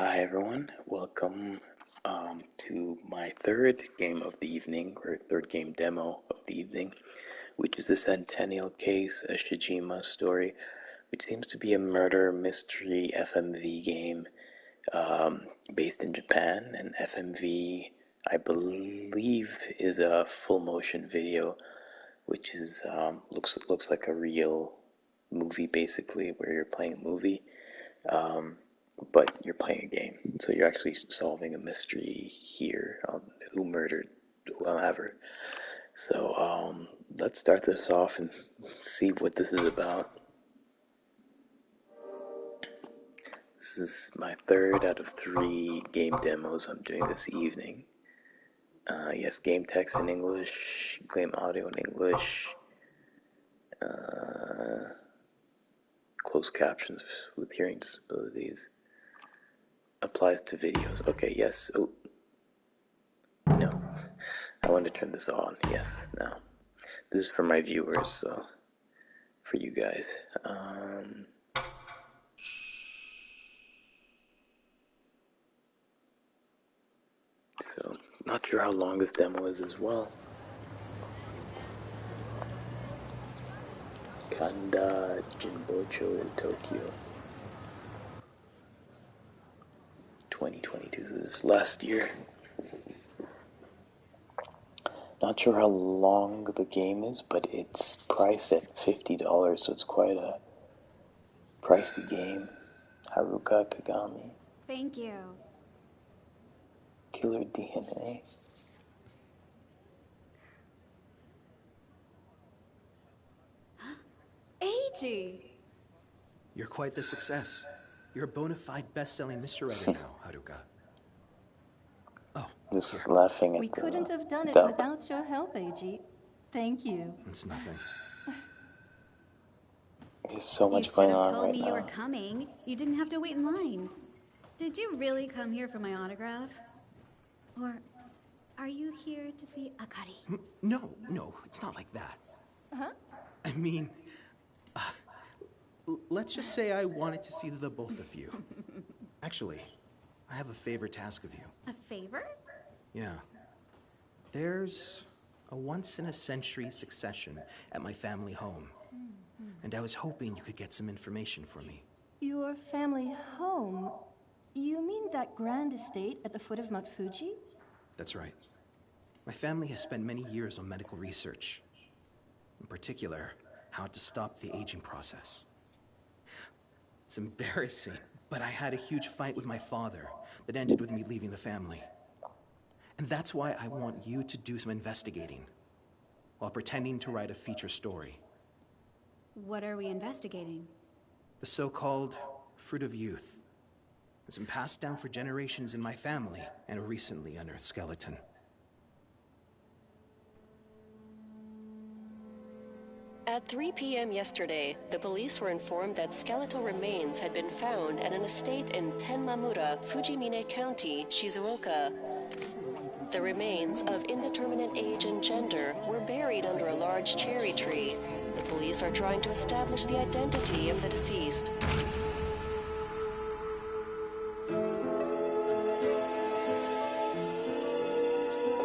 Hi everyone, welcome to my third game of the evening, or third game demo of the evening, which is the Centennial case, a Shijima story, which seems to be a murder mystery FMV game based in Japan. And FMV, I believe, is a full motion video, which is looks like a real movie basically, where you're playing a movie. But you're playing a game, so you're actually solving a mystery here on who murdered whoever. So let's start this off and see what this is about. This is my third out of 3 game demos I'm doing this evening. Yes, game text in English, game audio in English, closed captions with hearing disabilities. Applies to videos. Okay, yes. Oh, no. I want to turn this on. Yes, no. This is for my viewers, so for you guys. So, not sure how long this demo is as well. Kanda Jinbocho, Tokyo. 2022, so this is last year. Not sure how long the game is, but it's priced at $50, so it's quite a pricey game. Haruka Kagami. Thank you. Killer DNA. Eiji! You're quite the success. You're a bona fide best-selling mystery writer now, Haruka. Oh, This is laughing at We couldn't have done it dub. without your help, Eiji. Thank you. it's nothing. There's so You much should going have on told right me you were now. coming. You didn't have to wait in line. Did you really come here for my autograph? Or are you here to see Akari? No, it's not like that. Huh? I mean, let's just say I wanted to see the both of you. Actually, I have a favor to ask of you. A favor? Yeah. There's a once-in-a-century succession at my family home. And I was hoping you could get some information for me. Your family home? You mean that grand estate at the foot of Mount Fuji? That's right. My family has spent many years on medical research. In particular, how to stop the aging process. It's embarrassing, but I had a huge fight with my father that ended with me leaving the family. And that's why I want you to do some investigating, while pretending to write a feature story. What are we investigating? The so-called fruit of youth. It's been passed down for generations in my family and a recently unearthed skeleton. At 3 p.m. yesterday, the police were informed that skeletal remains had been found at an estate in Tenmamura, Fujimine County, Shizuoka. The remains, of indeterminate age and gender, were buried under a large cherry tree. The police are trying to establish the identity of the deceased.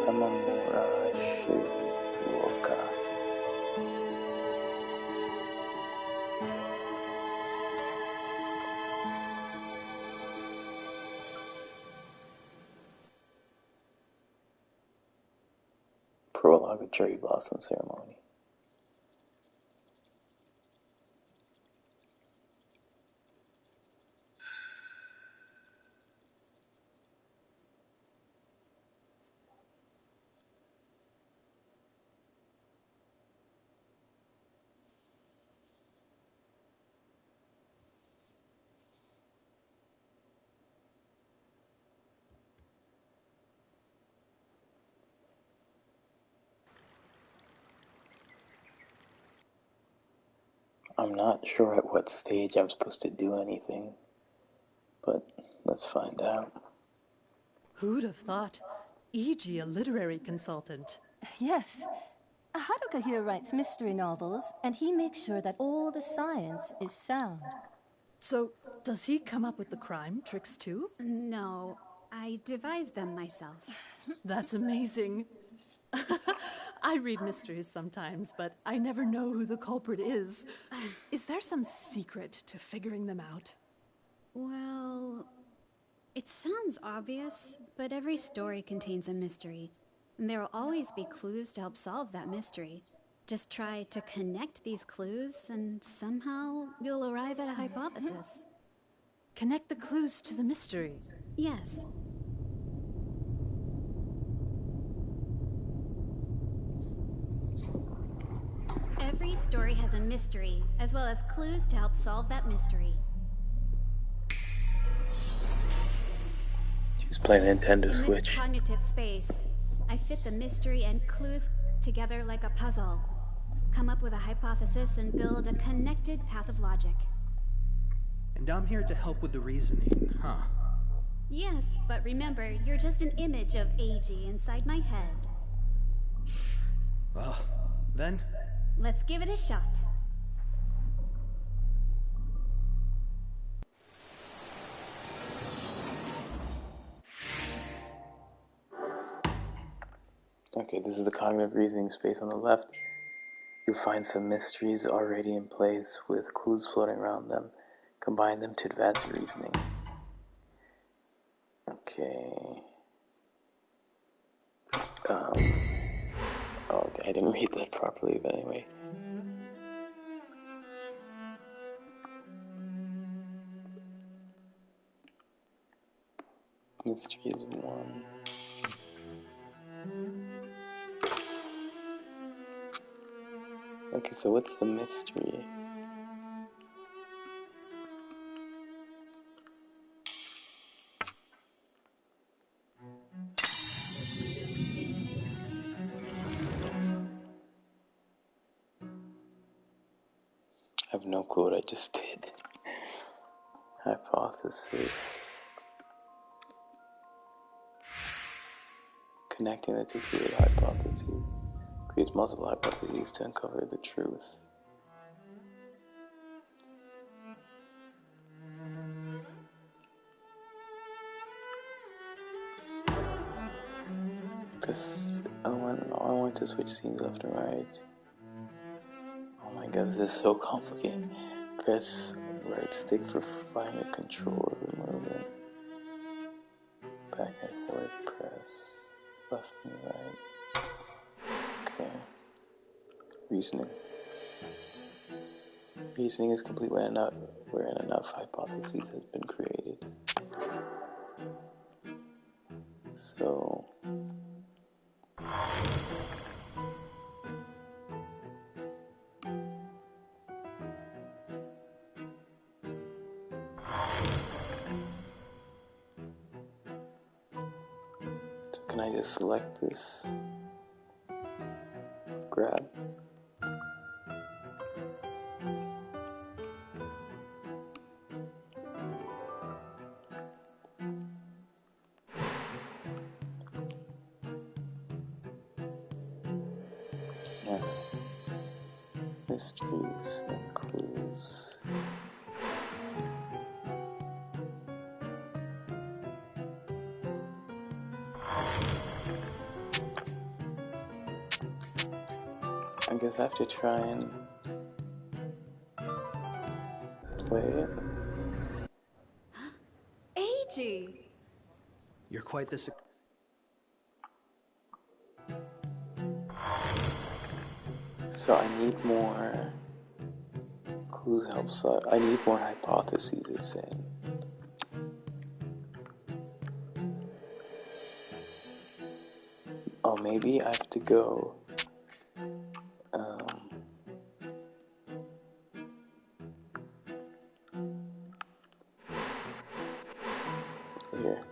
Tamamura Shizuoka. Prologue of Cherry Blossom Ceremony. I'm not sure at what stage I'm supposed to do anything, but let's find out. Who'd have thought? E.g., a literary consultant. Yes. Haruka here writes mystery novels, and he makes sure that all the science is sound. So, does he come up with the crime tricks too? No, I devised them myself. That's amazing. I read mysteries sometimes, but I never know who the culprit is. Is there some secret to figuring them out? Well, it sounds obvious, but every story contains a mystery. And there will always be clues to help solve that mystery. Just try to connect these clues, and somehow you'll arrive at a hypothesis. Connect the clues to the mystery. Yes. Every story has a mystery, as well as clues to help solve that mystery. She's playing Nintendo In this Switch. cognitive space, I fit the mystery and clues together like a puzzle. Come up with a hypothesis and build a connected path of logic. And I'm here to help with the reasoning, huh? Yes, but remember, you're just an image of AG inside my head. Well, then, Let's give it a shot. Okay, this is the cognitive reasoning space on the left. You'll find some mysteries already in place with clues floating around them. Combine them to advance your reasoning. Okay. Okay, I didn't read that properly, but anyway. Mystery is 1. Okay, so what's the mystery? I have no clue what I just did. Hypothesis. Connecting the two create hypotheses. Creates multiple hypotheses to uncover the truth. Press L1. I want to switch scenes left and right. Oh my god, this is so complicated. Press right stick for finding a control or movement. Back and forth, press left and right. Okay. Reasoning. Reasoning is complete when enough hypotheses has been created. So can I just select this? Grab. Yeah. Mysteries and clues. I guess I have to try and play it. AG! you're quite the So I need more clues help solve. I need more hypotheses, it's saying. Oh, maybe I have to go. Here.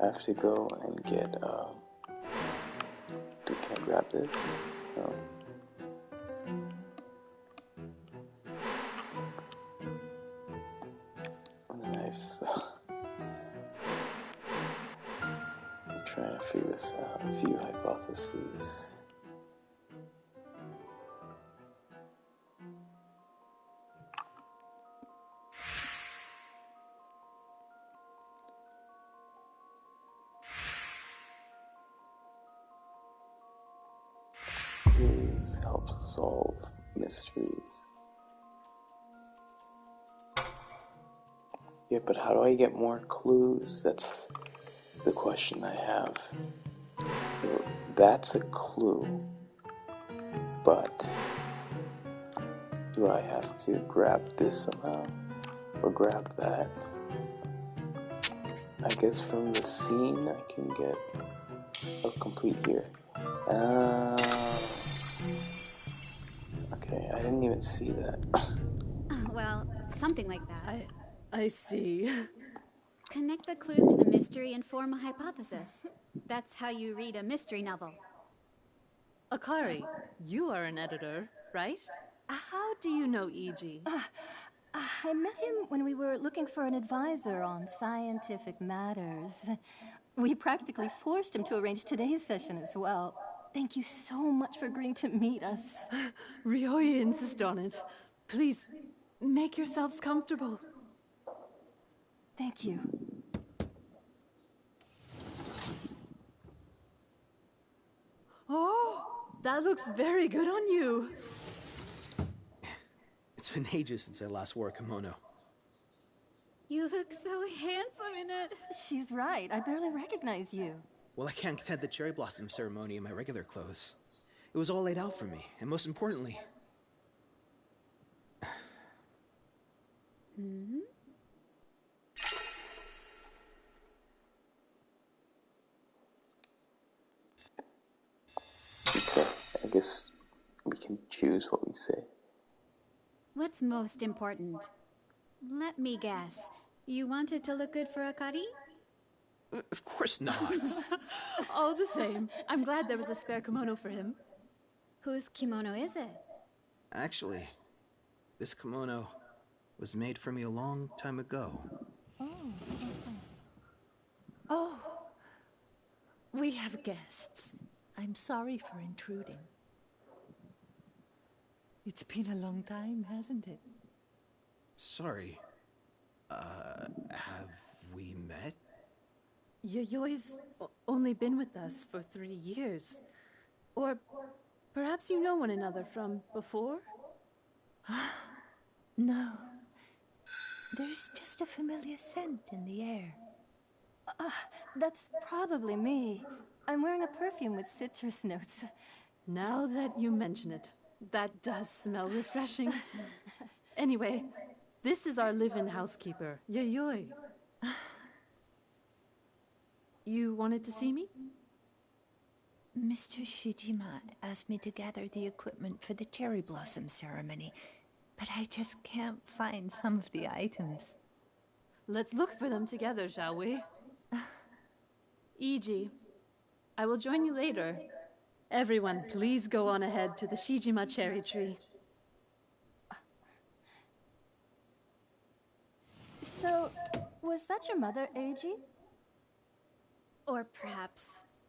I have to go and get, can I grab this? No. And then I have to, I'm trying to figure this out. View hypotheses. Clues help solve mysteries. Yeah, but how do I get more clues? That's the question I have. So that's a clue, but do I have to grab this somehow? Or grab that? I guess from the scene I can get a complete here. Okay, I didn't even see that. Well, something like that. I see. Connect the clues to the mystery and form a hypothesis. That's how you read a mystery novel. Akari, you are an editor, right? How do you know E.G.? I met him when we were looking for an advisor on scientific matters. We practically forced him to arrange today's session as well. Thank you so much for agreeing to meet us. Ryoya insist on it. Please, make yourselves comfortable. Thank you. Oh, that looks very good on you. It's been ages since I last wore a kimono. You look so handsome in it. She's right. I barely recognize you. Well, I can't attend the cherry blossom ceremony in my regular clothes. It was all laid out for me, and most importantly... Okay, I guess we can choose what we say. What's most important? Let me guess. You wanted to look good for Akari? Of course not. All the same, I'm glad there was a spare kimono for him. Whose kimono is it? Actually, this kimono was made for me a long time ago. Oh, we have guests. I'm sorry for intruding. It's been a long time, hasn't it? Sorry. Have we met? Yoyoi's only been with us for 3 years. Or perhaps you know one another from before? No. There's just a familiar scent in the air. That's probably me. I'm wearing a perfume with citrus notes. Now that you mention it, that does smell refreshing. Anyway, this is our live-in housekeeper, Yayoi. You wanted to see me? Mr. Shijima asked me to gather the equipment for the cherry blossom ceremony, but I just can't find some of the items. Let's look for them together, shall we? E.G., I will join you later. Everyone, please go on ahead to the Shijima cherry tree. So, was that your mother, Eiji? Or perhaps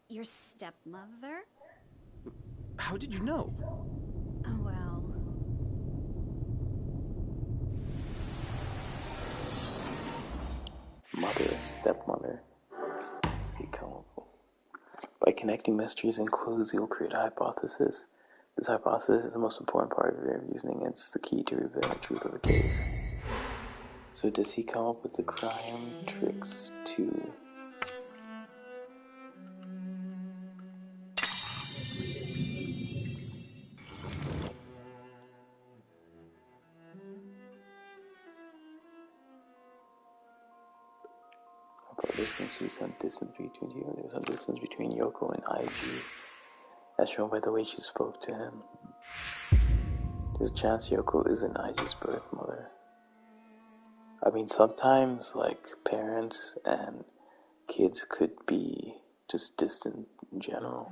your stepmother? How did you know? Oh, well. Mother, stepmother. See, colorful. By connecting mysteries and clues, you'll create a hypothesis. This hypothesis is the most important part of your reasoning, and it's the key to revealing the truth of the case. So does he come up with the crime tricks too? Okay, there seems to be some distance between you. There's some distance between Yoko and IG, as shown by the way she spoke to him. There's a chance Yoko isn't IG's birth mother. I mean, sometimes, like, parents and kids could be just distant in general.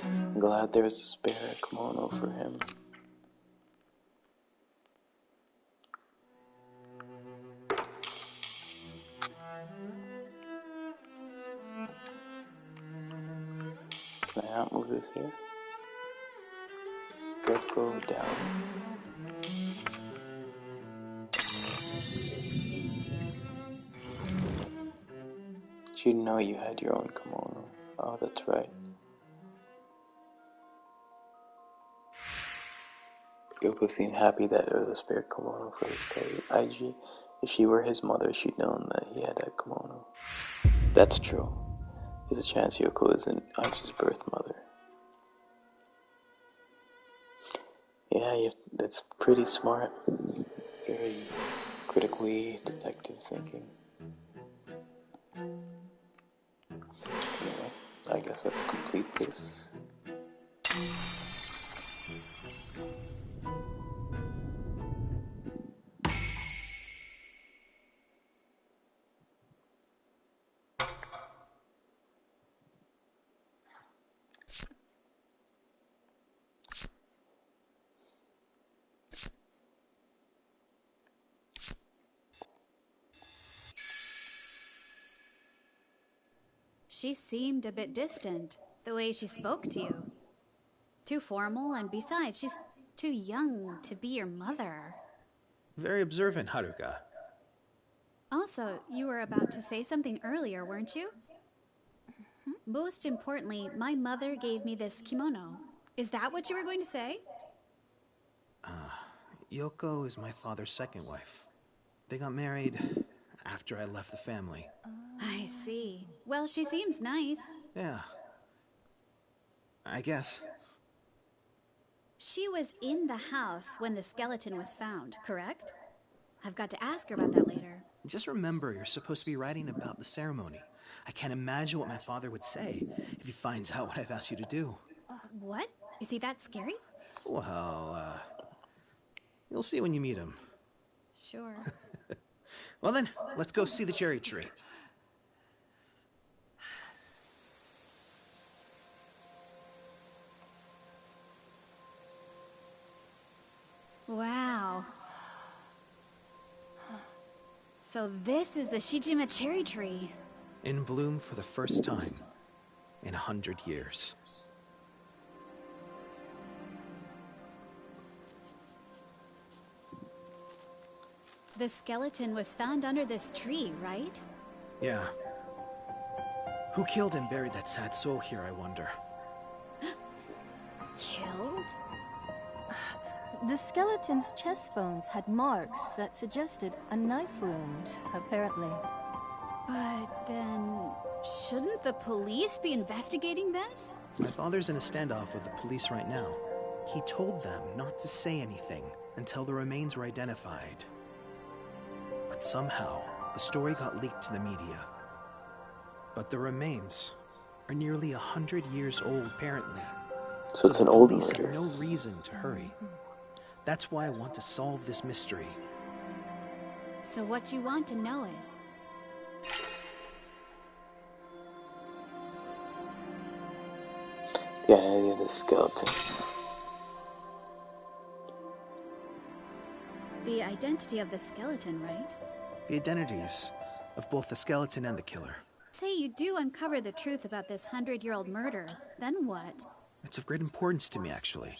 I'm glad there's a spare kimono for him. Can I not move this here? Let's go down. She didn't know you had your own kimono. Oh, that's right. Yoko seemed happy that there was a spare kimono for Aiji. If she were his mother, she'd known that he had a kimono. That's true. There's a chance Yoko isn't Aiji's birth mother. Yeah, that's pretty smart. Very critically detective thinking. Anyway, I guess let's complete this. She seemed a bit distant, the way she spoke to you. Too formal, and besides, she's too young to be your mother. Very observant, Haruka. Also, you were about to say something earlier, weren't you? Most importantly, my mother gave me this kimono. Is that what you were going to say? Yoko is my father's second wife. They got married after I left the family. I see. Well, she seems nice. Yeah. I guess. She was in the house when the skeleton was found, correct? I've got to ask her about that later. Just remember, you're supposed to be writing about the ceremony. I can't imagine what my father would say if he finds out what I've asked you to do. What? Is he that scary? Well, you'll see when you meet him. Sure. Well then, let's go see the cherry tree. Wow. So this is the Shijima cherry tree. In bloom for the first time in 100 years. The skeleton was found under this tree, right? Yeah. Who killed and buried that sad soul here, I wonder? Killed? The skeleton's chest bones had marks that suggested a knife wound, apparently. But then, shouldn't the police be investigating this? My father's in a standoff with the police right now. He told them not to say anything until the remains were identified. But somehow, the story got leaked to the media. But the remains are nearly 100 years old, apparently. So it's an the old police murder. have no reason to hurry. That's why I want to solve this mystery. So what you want to know is... The identity of the skeleton. the identity of the skeleton, right? The identities of both the skeleton and the killer. Say you do uncover the truth about this 100-year-old murder, then what? It's of great importance to me, actually.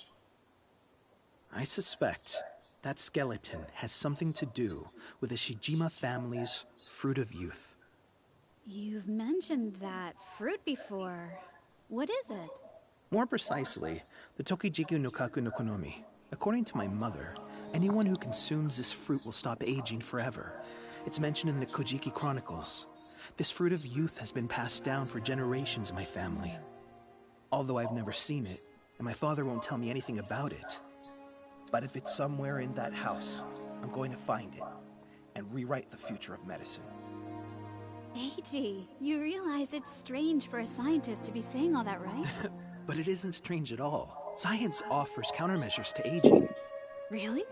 I suspect that skeleton has something to do with the Shijima family's fruit of youth. You've mentioned that fruit before. What is it? More precisely, the Tokijiku no Kaku no Konomi. According to my mother, anyone who consumes this fruit will stop aging forever. It's mentioned in the Kojiki Chronicles. This fruit of youth has been passed down for generations in my family. Although I've never seen it, and my father won't tell me anything about it. But if it's somewhere in that house, I'm going to find it and rewrite the future of medicine. Eiji, you realize it's strange for a scientist to be saying all that, right? But it isn't strange at all. Science offers countermeasures to aging. Really?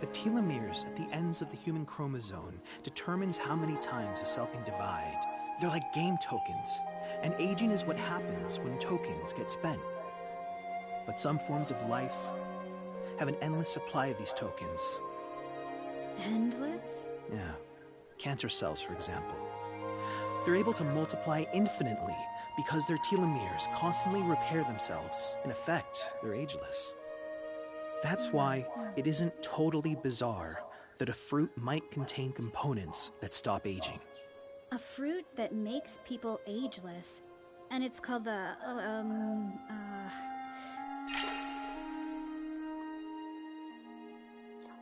The telomeres at the ends of the human chromosome determines how many times a cell can divide. They're like game tokens, and aging is what happens when tokens get spent. But some forms of life have an endless supply of these tokens. Endless? Yeah. Cancer cells, for example. They're able to multiply infinitely because their telomeres constantly repair themselves. In effect, they're ageless. That's why it isn't totally bizarre that a fruit might contain components that stop aging. A fruit that makes people ageless. And it's called the,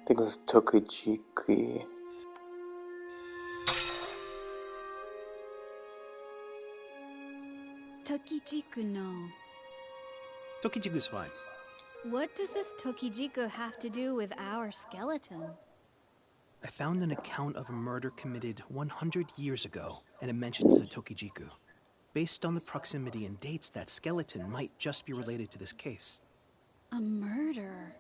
think it was Tokujiki. Tokijiku no. Tokijiku's fine. What does this Tokijiku have to do with our skeleton? I found an account of a murder committed 100 years ago, and it mentions the Tokijiku. Based on the proximity and dates, that skeleton might just be related to this case. A murder?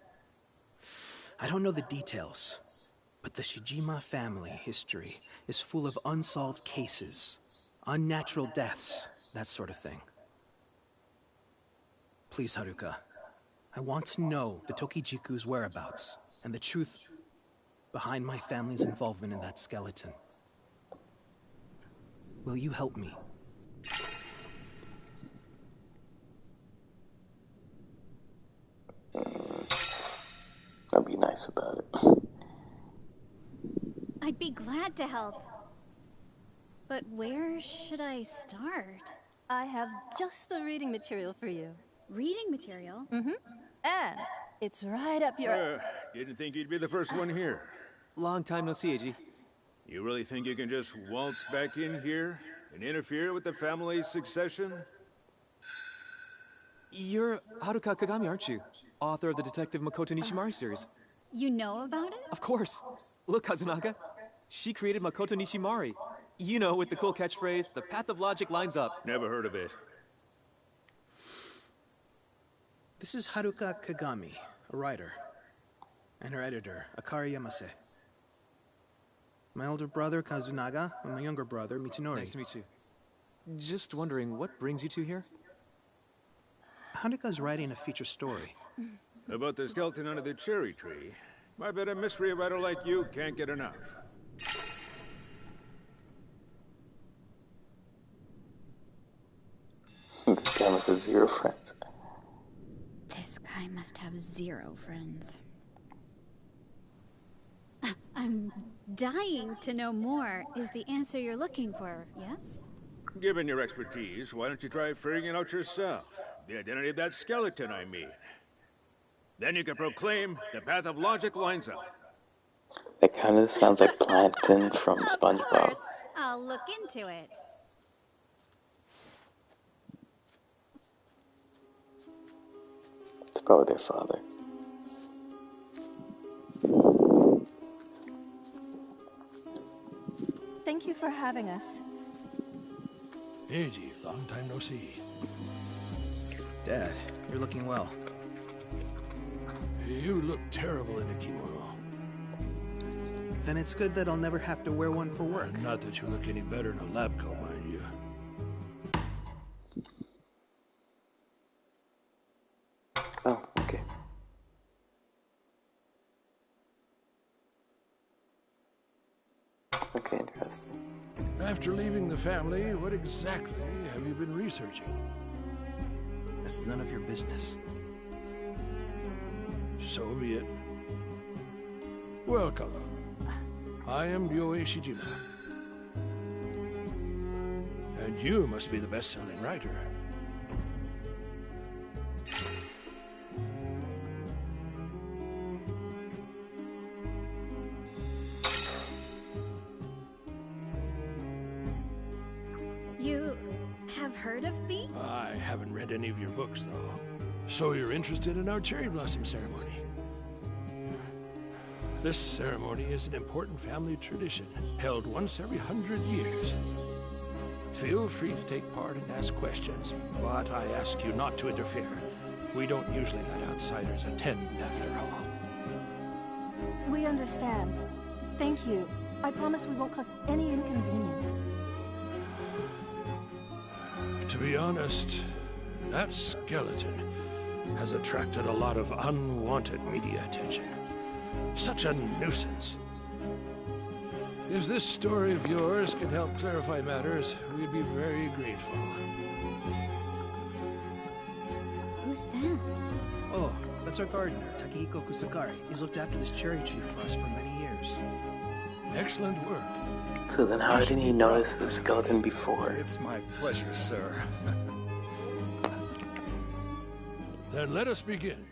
I don't know the details, but the Shijima family history is full of unsolved cases, unnatural deaths, that sort of thing. Please, Haruka, I want to know the Tokijiku's whereabouts and the truth behind my family's involvement in that skeleton. Will you help me? I'll be nice about it. I'd be glad to help. But where should I start? I have just the reading material for you. Reading material? Mm-hmm. And it's right up your... Didn't think you'd be the first one here. Long time no see, Eiji. You really think you can just waltz back in here and interfere with the family's succession? You're Haruka Kagami, aren't you? Author of the Detective Makoto Nishimari series. You know about it? Of course. Look, Kazunaga. She created Makoto Nishimari. You know, with the cool catchphrase, the path of logic lines up. Never heard of it. This is Haruka Kagami, a writer, and her editor, Akari Yamase. My older brother, Kazunaga, and my younger brother, Mitsunori. Nice to meet you. Just wondering, what brings you two here? Haruka's writing a feature story. About the skeleton under the cherry tree. I bet a mystery writer like you can't get enough. This guy must have 0 friends. This guy must have 0 friends. I'm dying to know more. Is the answer you're looking for, yes? Given your expertise, why don't you try figuring it out yourself? The identity of that skeleton, I mean. Then you can proclaim the path of logic lines up. That kind of sounds like Plankton from Of SpongeBob. course. I'll look into it. It's probably their father. Thank you for having us. Eiji, long time no see. Dad, you're looking well. You look terrible in a kimono. Then it's good that I'll never have to wear one for work. Not that you look any better in a lab coat, mind you. Oh, okay. Okay, interesting. After leaving the family, what exactly have you been researching? That's none of your business. So be it. Welcome. I am Ryoe Shijima. And you must be the best-selling writer. You have heard of me? I haven't read any of your books, though. So you're interested in our cherry blossom ceremony? This ceremony is an important family tradition, held once every 100 years. Feel free to take part and ask questions, but I ask you not to interfere. We don't usually let outsiders attend, after all. We understand. Thank you. I promise we won't cause any inconvenience. To be honest, that skeleton has attracted a lot of unwanted media attention. Such a nuisance. If this story of yours can help clarify matters, we'd be very grateful. Who's that? Oh, that's our gardener, Takehiko Kusakari. He's looked after this cherry tree for us for many years. Excellent work. So then how didn't he notice the skeleton before? It's my pleasure, sir. Then let us begin.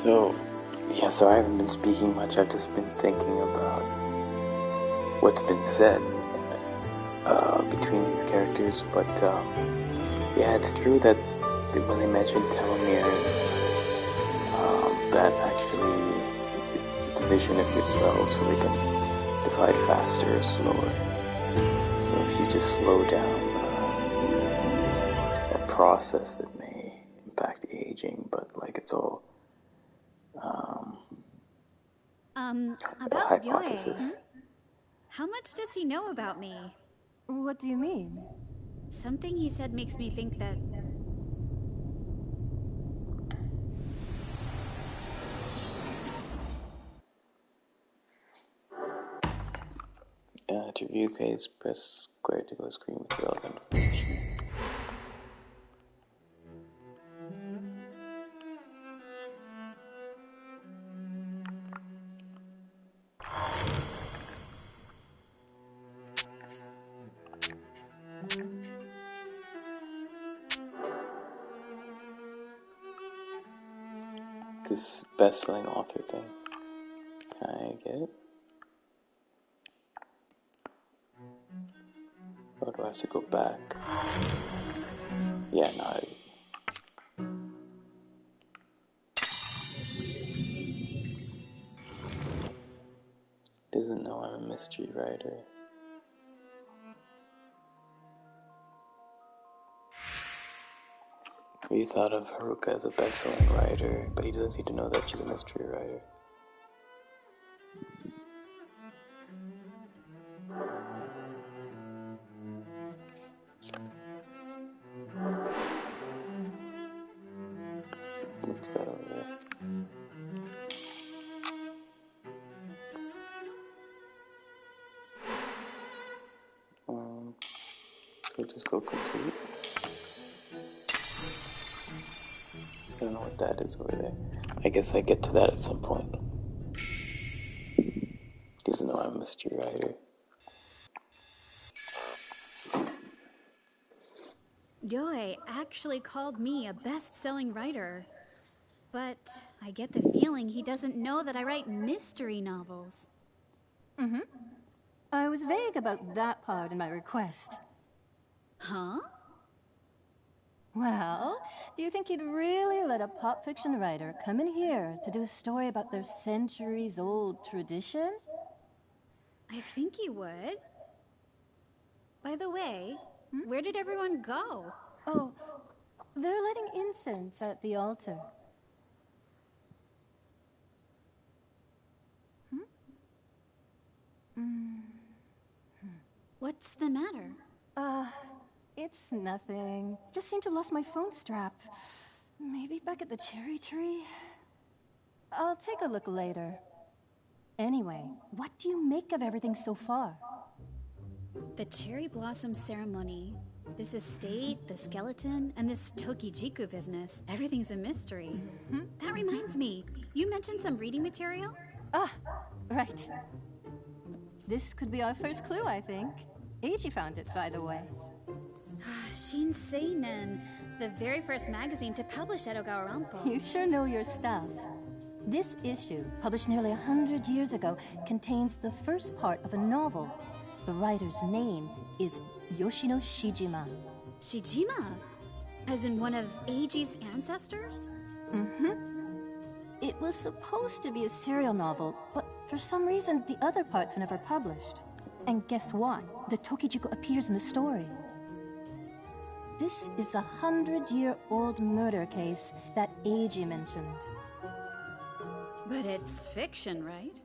So, yeah, so I haven't been speaking much. I've just been thinking about what's been said between these characters. But yeah, it's true that when they mention telomeres, that actually it's a vision of yourself, so they can divide faster or slower. So if you just slow down that process, it may impact aging, but like it's all About hypothesis. Yue. How much does he know about me? What do you mean? Something he said makes me think that... To view case, press square to go screen with relevant information. This best-selling author thing. I get it. Or do I have to go back? Yeah, no. Doesn't know I'm a mystery writer. We thought of Haruka as a best-selling writer, but he doesn't seem to know that she's a mystery writer. What's that over there? We'll just go complete. I don't know what that is over there. I guess I get to that at some point. Doesn't know I'm a mystery writer. Yue actually called me a best-selling writer. But I get the feeling he doesn't know that I write mystery novels. Mm-hmm. I was vague about that part in my request. Huh? Well, do you think he'd really let a pop fiction writer come in here to do a story about their centuries-old tradition? I think he would. By the way, where did everyone go? Oh, they're lighting incense at the altar. What's the matter? It's nothing. Just seem to have lost my phone strap. Maybe back at the cherry tree? I'll take a look later. Anyway, what do you make of everything so far? The cherry blossom ceremony, this estate, the skeleton, and this Tokijiku business. Everything's a mystery. That reminds me, you mentioned some reading material? Ah, right. This could be our first clue, I think. Eiji found it, by the way. Shinseinen, the very first magazine to publish at Ogawa Rampo. You sure know your stuff. This issue, published nearly 100 years ago, contains the first part of a novel. The writer's name is Yoshino Shijima. Shijima? As in one of Eiji's ancestors? It was supposed to be a serial novel, but for some reason the other parts were never published. And guess what? The Tokijiku appears in the story. This is the 100-year-old murder case that Eiji mentioned. But it's fiction, right?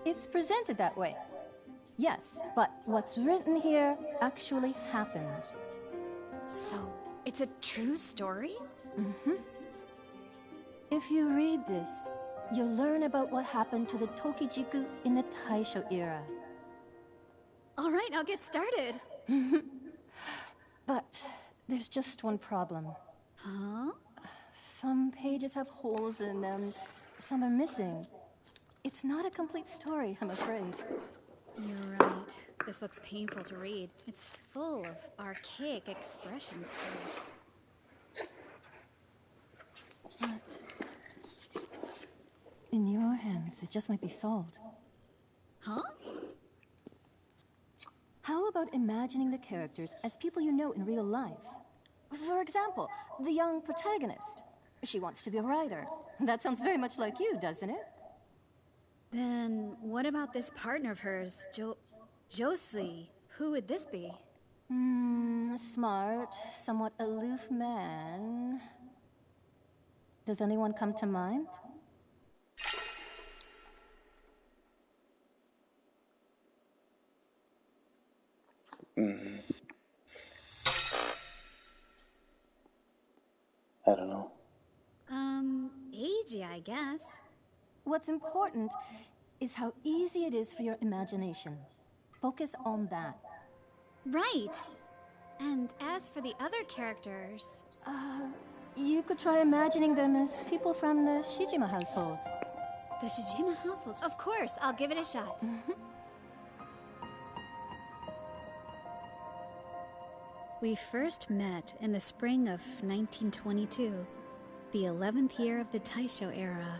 It's presented that way. Yes, but what's written here actually happened. So, it's a true story? If you read this, you'll learn about what happened to the Tokijiku in the Taisho era. All right, I'll get started. But there's just one problem. Huh? Some pages have holes in them, some are missing. It's not a complete story, I'm afraid. You're right. This looks painful to read. It's full of archaic expressions, too. In your hands, it just might be solved. Huh? How about imagining the characters as people you know in real life? For example, the young protagonist. She wants to be a writer. That sounds very much like you, doesn't it? Then what about this partner of hers, Josie? Who would this be? Smart, somewhat aloof man. Does anyone come to mind? I don't know. Eiji, I guess. What's important is how easy it is for your imagination. Focus on that. Right. And as for the other characters... You could try imagining them as people from the Shijima household. The Shijima household? Of course, I'll give it a shot. We first met in the spring of 1922, the 11th year of the Taisho era.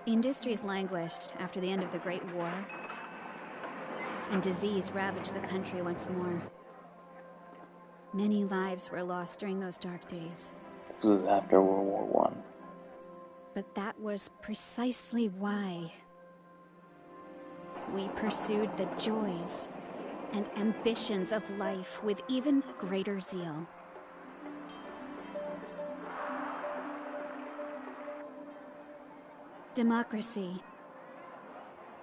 Industries languished after the end of the Great War, and disease ravaged the country once more. Many lives were lost during those dark days. This was after World War One. But that was precisely why we pursued the joys and ambitions of life with even greater zeal. Democracy,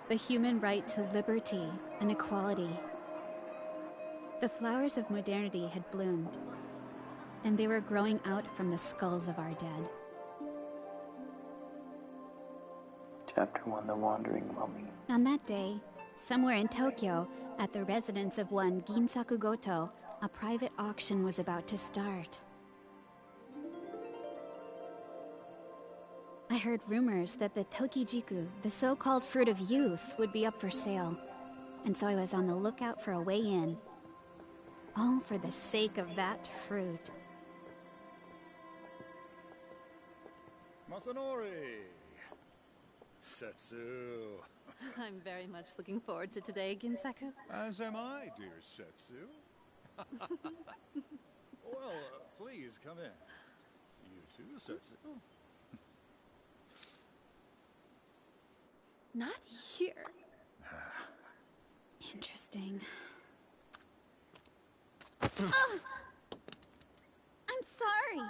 the human right to liberty and equality. The flowers of modernity had bloomed, and they were growing out from the skulls of our dead. Chapter 1, The Wandering Mummy. On that day, somewhere in Tokyo, at the residence of one Ginsaku Goto, a private auction was about to start. I heard rumors that the Tokijiku, the so-called fruit of youth, would be up for sale, and so I was on the lookout for a way in. All for the sake of that fruit. Masanori! Setsu! I'm very much looking forward to today, Ginsaku. As am I, dear Setsu. Well, please come in. You too, Setsu. Not here. Interesting. Ugh! I'm sorry.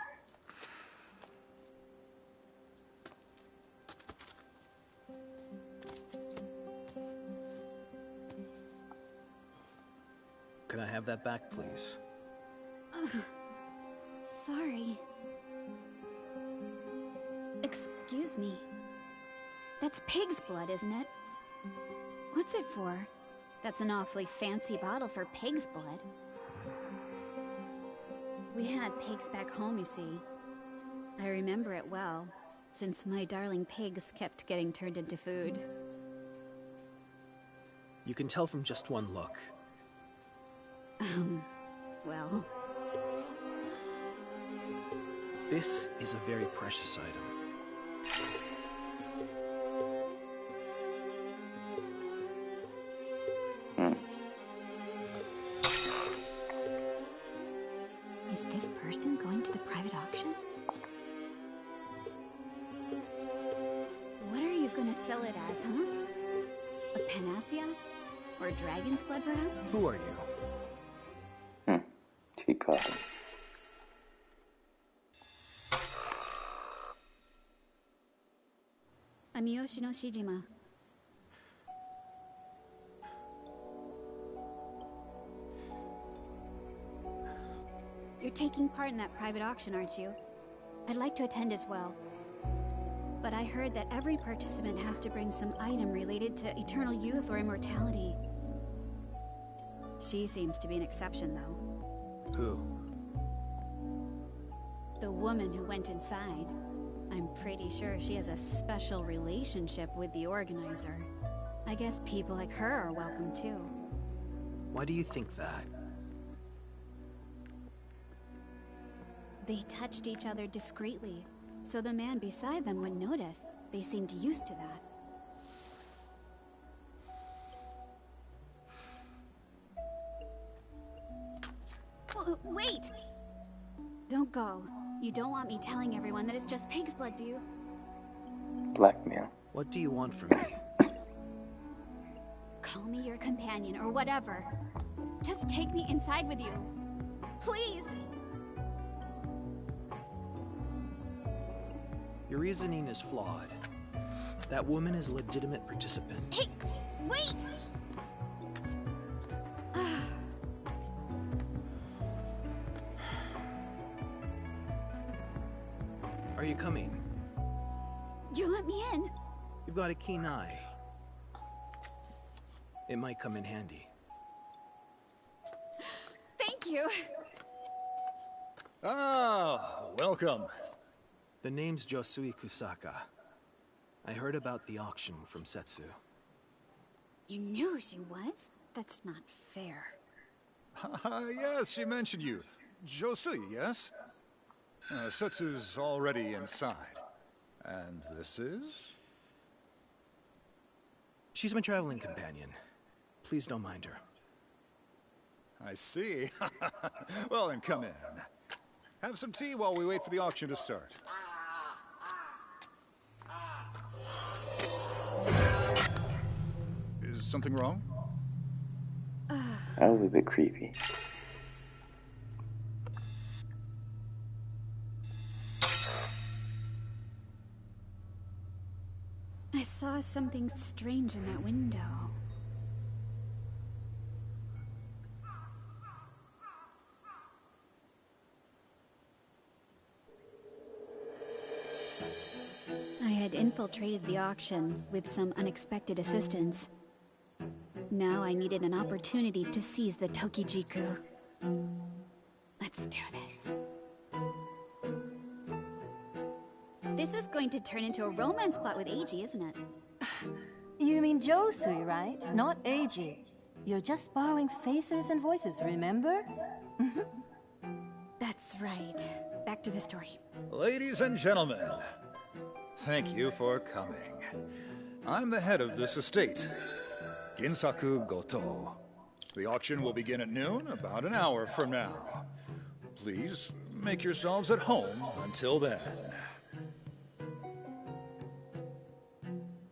Could I have that back, please? Sorry. Excuse me. That's pig's blood, isn't it? What's it for? That's an awfully fancy bottle for pig's blood. We had pigs back home, you see. I remember it well, since my darling pigs kept getting turned into food. You can tell from just one look. Well... This is a very precious item. Is this person going to the private auction? What are you gonna sell it as, huh? A panacea? Or dragon's blood, perhaps? Who are you? She caught him. Amiyoshi no Shijima. You're taking part in that private auction, aren't you? I'd like to attend as well. But I heard that every participant has to bring some item related to eternal youth or immortality. She seems to be an exception, though. Who? The woman who went inside. I'm pretty sure she has a special relationship with the organizer. I guess people like her are welcome, too. Why do you think that? They touched each other discreetly, so the man beside them wouldn't notice. They seemed used to that. Wait! Don't go. You don't want me telling everyone that it's just pig's blood, do you? Blackmail. What do you want from me? Call me your companion or whatever. Just take me inside with you. Please! Your reasoning is flawed. That woman is a legitimate participant. Hey, wait! Are you coming? You let me in. You've got a keen eye. It might come in handy. Thank you. Ah, welcome. The name's Josui Kusaka. I heard about the auction from Setsu. You knew who she was? That's not fair. Yes, she mentioned you. Josui, yes? Setsu's already inside. And this is? She's my traveling companion. Please don't mind her. I see. Well, then come in. Have some tea while we wait for the auction to start. Is something wrong? That was a bit creepy. I saw something strange in that window. I had infiltrated the auction with some unexpected assistance. Now I needed an opportunity to seize the Tokijiku. Let's do this. This is going to turn into a romance plot with Eiji, isn't it? You mean Josui, right? Not Eiji. You're just borrowing faces and voices, remember? That's right. Back to the story. Ladies and gentlemen, thank you for coming. I'm the head of this estate, Ginsaku Goto. The auction will begin at noon, about an hour from now. Please make yourselves at home until then.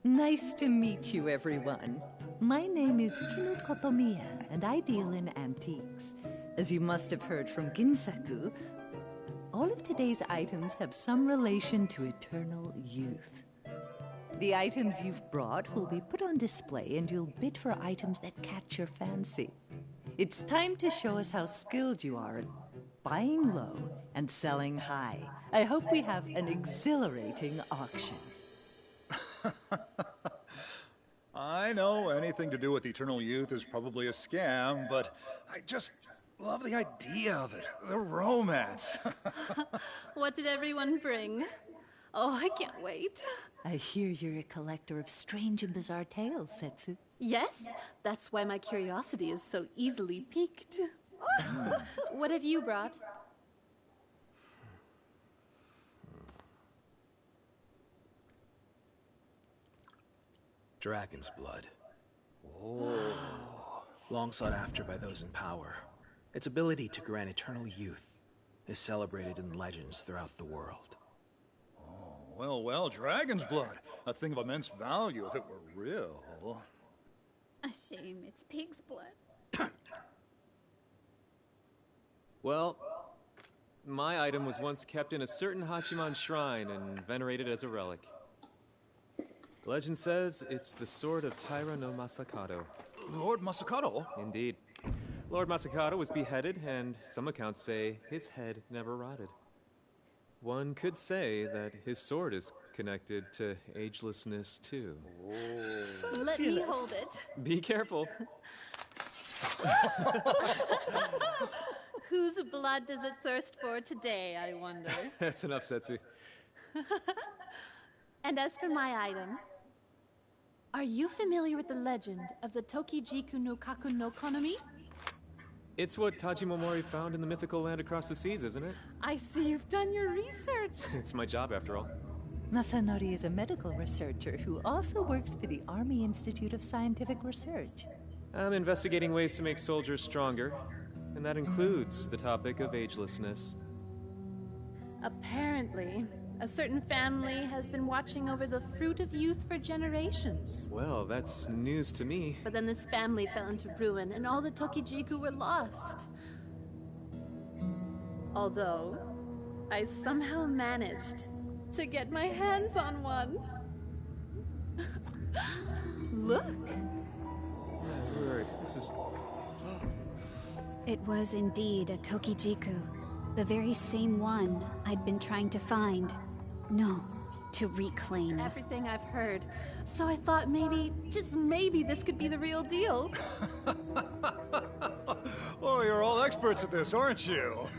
Nice to meet you, everyone. My name is Kinu Kotomiya, and I deal in antiques. As you must have heard from Ginsaku, all of today's items have some relation to eternal youth. The items you've brought will be put on display, and you'll bid for items that catch your fancy. It's time to show us how skilled you are at buying low and selling high. I hope we have an exhilarating auction. I know anything to do with eternal youth is probably a scam, but I just love the idea of it. The romance. What did everyone bring? Oh, I can't wait. I hear you're a collector of strange and bizarre tales, Setsu. Yes, that's why my curiosity is so easily piqued. What have you brought? Dragon's blood. Oh. Long sought after by those in power. Its ability to grant eternal youth is celebrated in legends throughout the world. Oh, well, dragon's blood. A thing of immense value if it were real. A shame it's pig's blood. Well, my item was once kept in a certain Hachiman shrine and venerated as a relic. Legend says it's the sword of Taira no Masakado. Lord Masakado? Indeed. Lord Masakado was beheaded, and some accounts say his head never rotted. One could say that his sword is connected to agelessness, too. Let me hold it. Be careful. Whose blood does it thirst for today, I wonder? That's enough, Setsu. And as for my item, are you familiar with the legend of the Tokijiku no Kaku no Konomi? It's what Tajimomori found in the mythical land across the seas, isn't it? I see you've done your research. It's my job, after all. Masanori is a medical researcher who also works for the Army Institute of Scientific Research. I'm investigating ways to make soldiers stronger, and that includes the topic of agelessness. Apparently, a certain family has been watching over the fruit of youth for generations. Well, that's news to me. But then this family fell into ruin, and all the Tokijiku were lost. Although, I somehow managed to get my hands on one. Look! This is... It was indeed a Tokijiku. The very same one I'd been trying to find. No, to reclaim. Everything I've heard. So I thought maybe, just maybe, this could be the real deal. Oh, you're all experts at this, aren't you?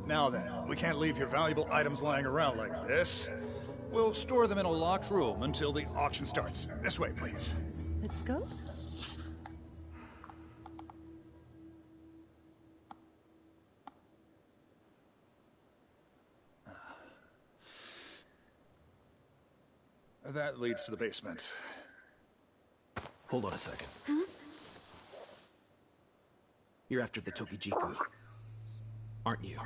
Now then, we can't leave your valuable items lying around like this. We'll store them in a locked room until the auction starts. This way, please. Let's go. That leads to the basement. Hold on a second. Huh? You're after the Tokijiku, aren't you?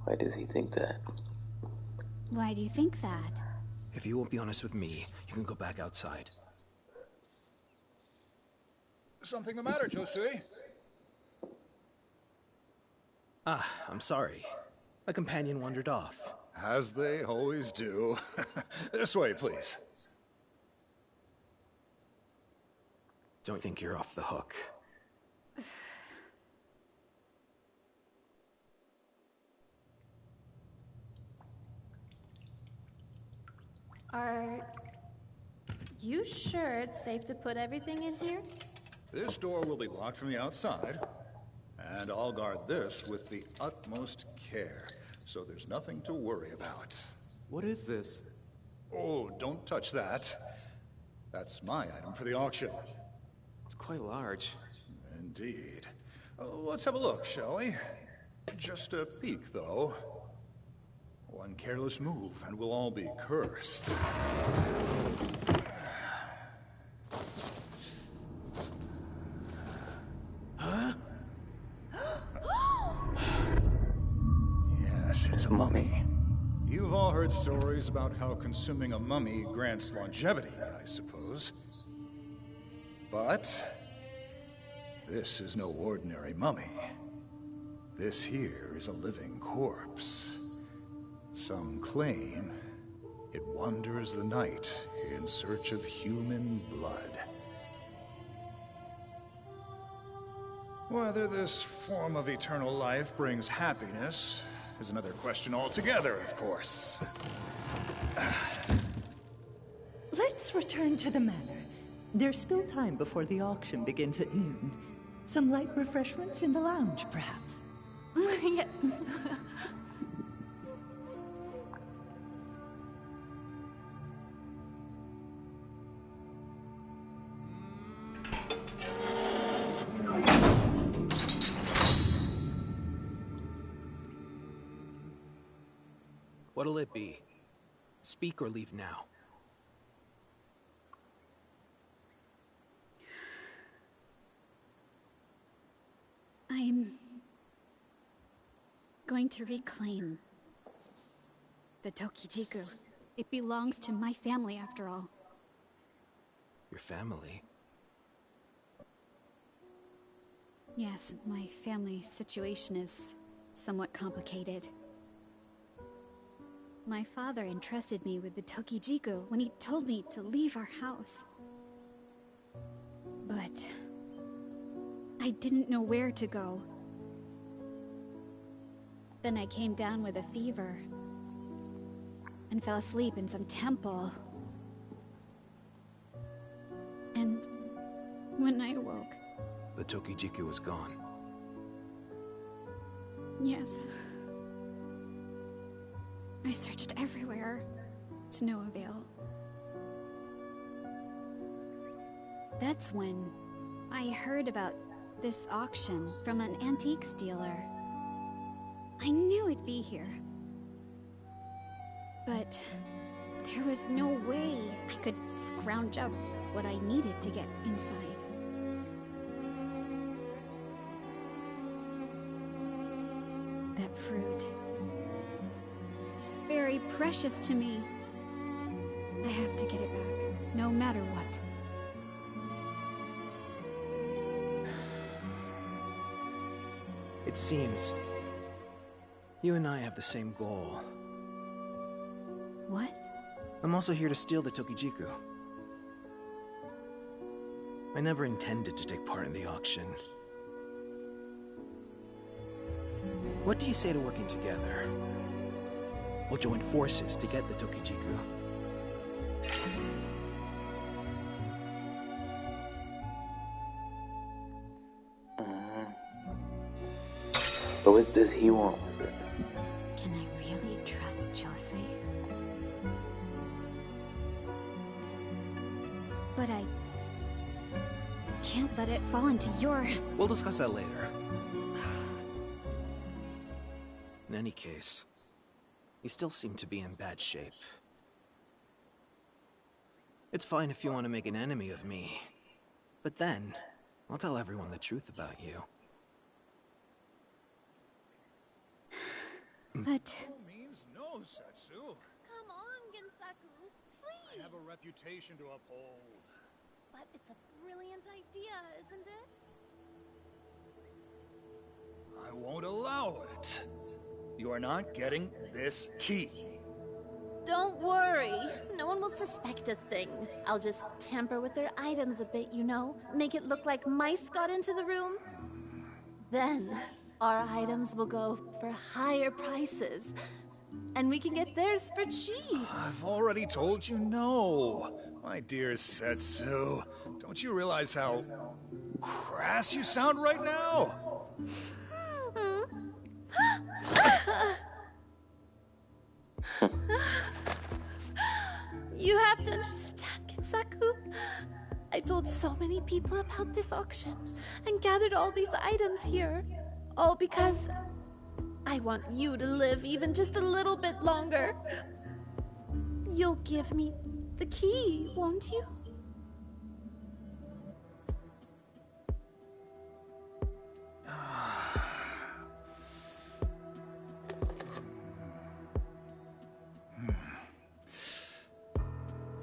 Why does he think that? Why do you think that? If you won't be honest with me, you can go back outside. Something the matter, Josui? Ah, I'm sorry. My companion wandered off. As they always do. This way, please. Don't think you're off the hook. Are you sure it's safe to put everything in here? This door will be locked from the outside, and I'll guard this with the utmost care, so there's nothing to worry about. What is this? Oh, don't touch that. That's my item for the auction. It's quite large. Indeed. Let's have a look, shall we? Just a peek, though. One careless move, and we'll all be cursed. Huh? Yes, it's a mummy. You've all heard stories about how consuming a mummy grants longevity, I suppose. But this is no ordinary mummy. This here is a living corpse. Some claim it wanders the night in search of human blood. Whether this form of eternal life brings happiness is another question altogether, of course. Let's return to the manor. There's still time before the auction begins at noon. Some light refreshments in the lounge, perhaps. Yes. What'll it be? Speak or leave now. I'm going to reclaim the Tokijiku. It belongs to my family, after all. Your family? Yes, my family situation is somewhat complicated. My father entrusted me with the Tokijiku when he told me to leave our house. But I didn't know where to go. Then I came down with a fever and fell asleep in some temple. And when I awoke... The Tokijiku was gone. Yes. I searched everywhere. to no avail. That's when I heard about this auction from an antiques dealer. I knew it'd be here. But there was no way I could scrounge up what I needed to get inside. That fruit is very precious to me. I have to get it back, no matter what. It seems you and I have the same goal. What? I'm also here to steal the Tokijiku. I never intended to take part in the auction. What do you say to working together? We'll join forces to get the Tokijiku. But what does he want with it? Can I really trust Jose? But I can't let it fall into your... We'll discuss that later. In any case, you still seem to be in bad shape. It's fine if you want to make an enemy of me, but then I'll tell everyone the truth about you. But... means no, Setsu. Come on, Ginsaku, please. I have a reputation to uphold. But it's a brilliant idea, isn't it? I won't allow it. You are not getting this key. Don't worry. No one will suspect a thing. I'll just tamper with their items a bit, you know? Make it look like mice got into the room. Then, our items will go for higher prices. And we can get theirs for cheap. I've already told you no. My dear Setsu, don't you realize how crass you sound right now? You have to understand, Ginsaku. I told so many people about this auction and gathered all these items here. All because I want you to live even just a little bit longer. You'll give me the key, won't you?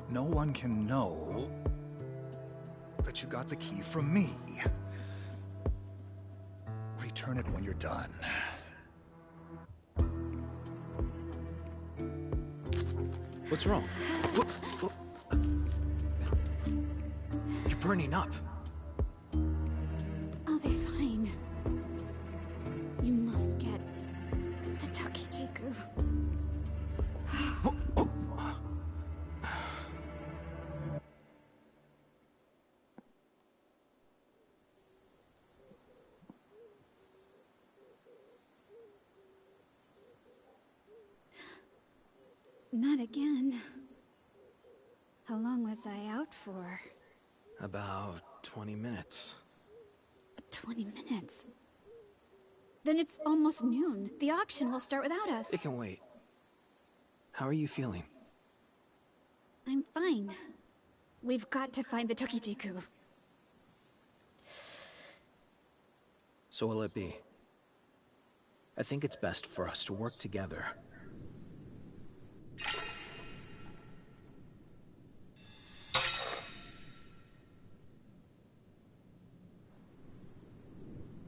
No one can know that you got the key from me. Return it when you're done. What's wrong? What? You're burning up. I'll be fine. You must get the Tokijiku. Not again. How long was I out for? About 20 minutes. 20 minutes? Then it's almost noon. The auction will start without us. It can wait. How are you feeling? I'm fine. We've got to find the Tokijiku. So will it be? I think it's best for us to work together.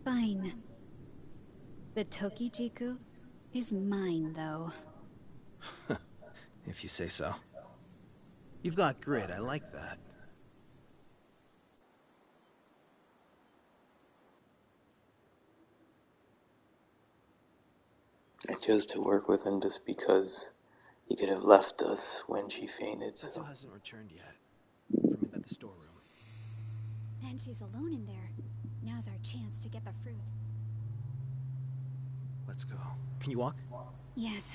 Fine. The Tokijiku is mine, though. If you say so. You've got grit, I like that. I chose to work with him just because he could have left us when she fainted. Setsu So. hasn't returned yet. From at the storeroom. And she's alone in there. Now's our chance to get the fruit. Let's go. Can you walk? Yes.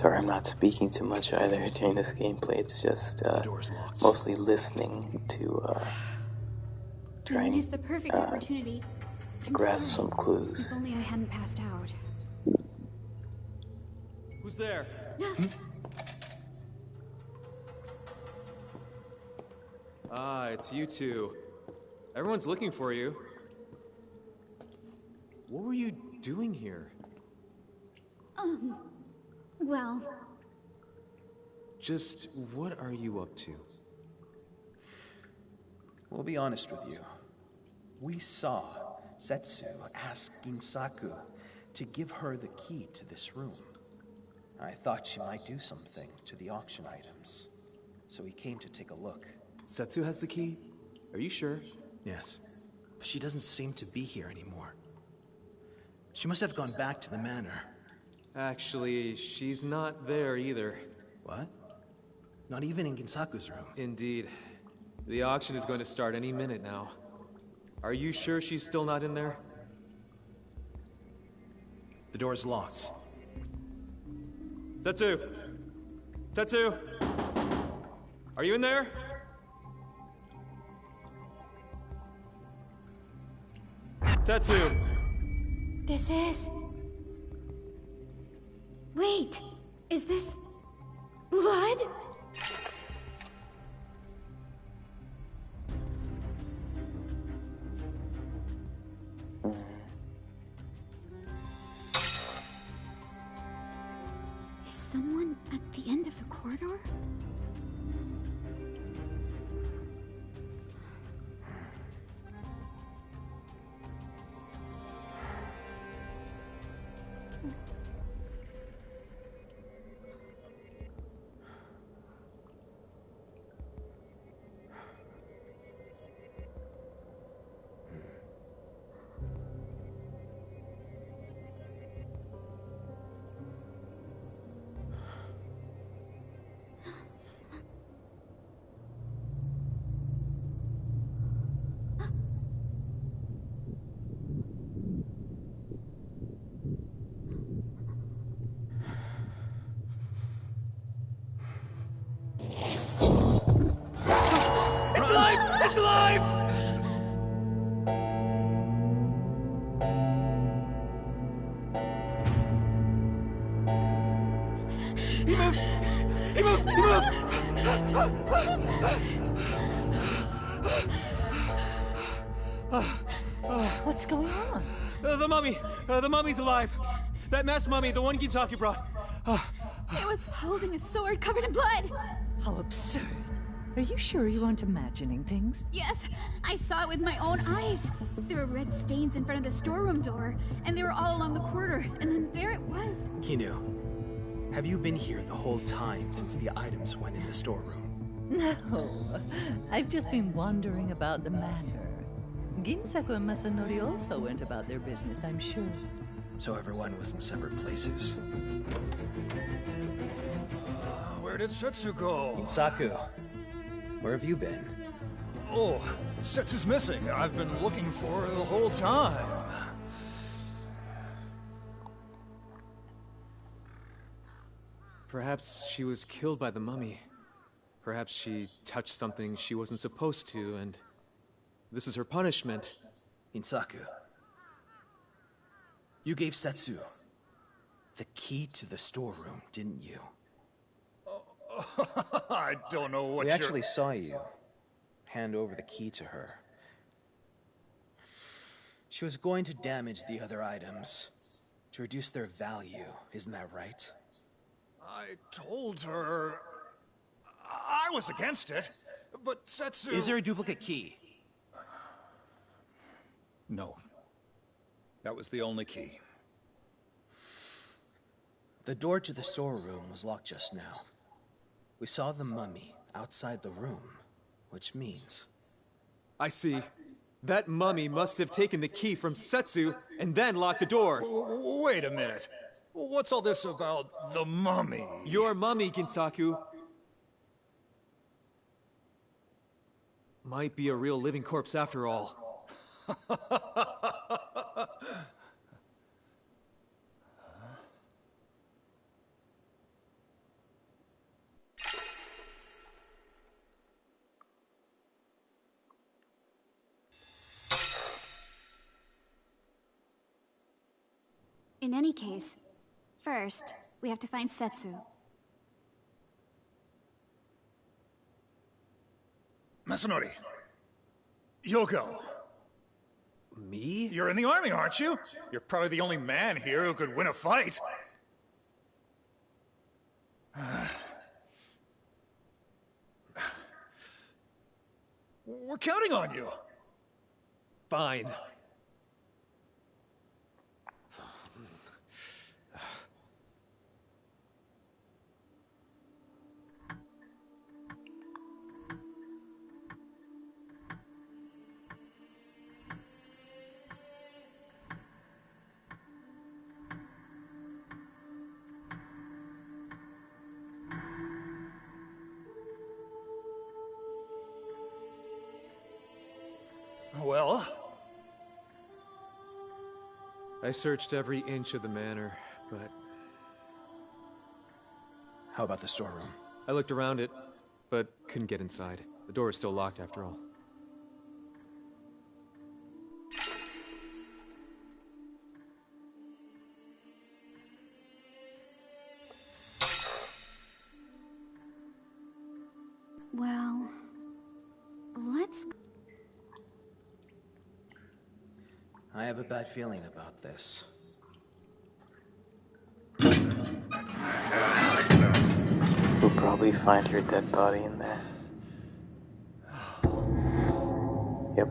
Sorry, I'm not speaking too much either during this gameplay. It's just mostly listening to You try and missed the perfect opportunity. I'm grasp sorry. some clues. If only I hadn't passed out. Who's there? Ah, it's you two. Everyone's looking for you. What were you doing here? Well... Just what are you up to? We'll be honest with you. We saw Setsu ask Ginsaku to give her the key to this room. I thought she might do something to the auction items, so we came to take a look. Setsu has the key? Are you sure? Yes, but she doesn't seem to be here anymore. She must have gone back to the manor. Actually, she's not there either. What? Not even in Ginsaku's room? Indeed. The auction is going to start any minute now. Are you sure she's still not in there? The door's locked. Setsu! Setsu! Are you in there? Setsu! This is... Wait! Is this... blood? Is someone at the end of the corridor? It's alive! It's alive! He moved! He moved! He moved! What's going on? The mummy! The mummy's alive! That masked mummy, the one Ginsaku brought. It was holding a sword covered in blood! How absurd. Are you sure you aren't imagining things? Yes, I saw it with my own eyes. There were red stains in front of the storeroom door, and they were all along the corridor, and then there it was. Kinu, have you been here the whole time since the items went in the storeroom? No, I've just been wandering about the manor. Ginsaku and Masanori also went about their business, I'm sure. So everyone was in separate places. Where did Setsu go? Ginsaku, where have you been? Oh, Setsu's missing. I've been looking for her the whole time. Perhaps she was killed by the mummy. Perhaps she touched something she wasn't supposed to, and this is her punishment. Ginsaku, you gave Setsu the key to the storeroom, didn't you? I don't know what We actually saw you hand over the key to her. She was going to damage the other items to reduce their value, isn't that right? I told her I was against it, but Setsu... Is there a duplicate key? No. That was the only key. The door to the storeroom was locked just now. We saw the mummy outside the room, which means... I see. That mummy must have taken the key from Setsu and then locked the door. Wait a minute. What's all this about the mummy? Your mummy, Ginsaku, might be a real living corpse after all. In any case, first, we have to find Setsu. Masanori, you'll go. Me? You're in the army, aren't you? You're probably the only man here who could win a fight. We're counting on you. Fine. Well? I searched every inch of the manor, but... How about the storeroom? I looked around it, but couldn't get inside. The door is still locked after all. Well, let's... I have a bad feeling about this. We'll probably find her dead body in there. Yep.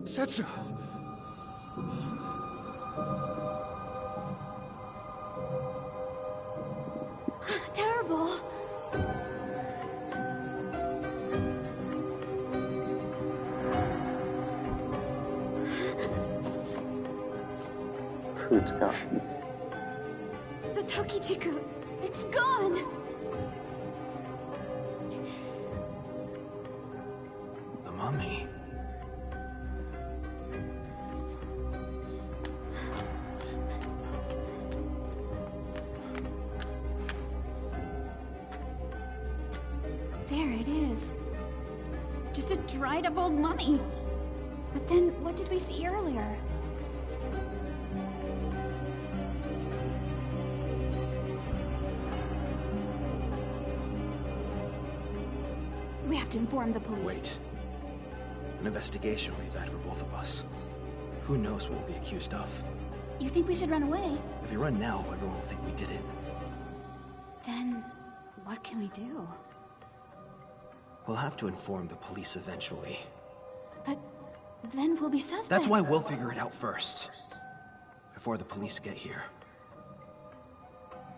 Setsu! Terrible. Food's gone. The Tokichiku, it's gone. The mummy. There it is. Just a dried up old mummy. But then, what did we see earlier? We have to inform the police. Wait. An investigation will be bad for both of us. Who knows what we'll be accused of? You think we should run away? If we run now, everyone will think we did it. Then, what can we do? We'll have to inform the police eventually. But then we'll be suspects. That's why we'll figure it out first. Before the police get here.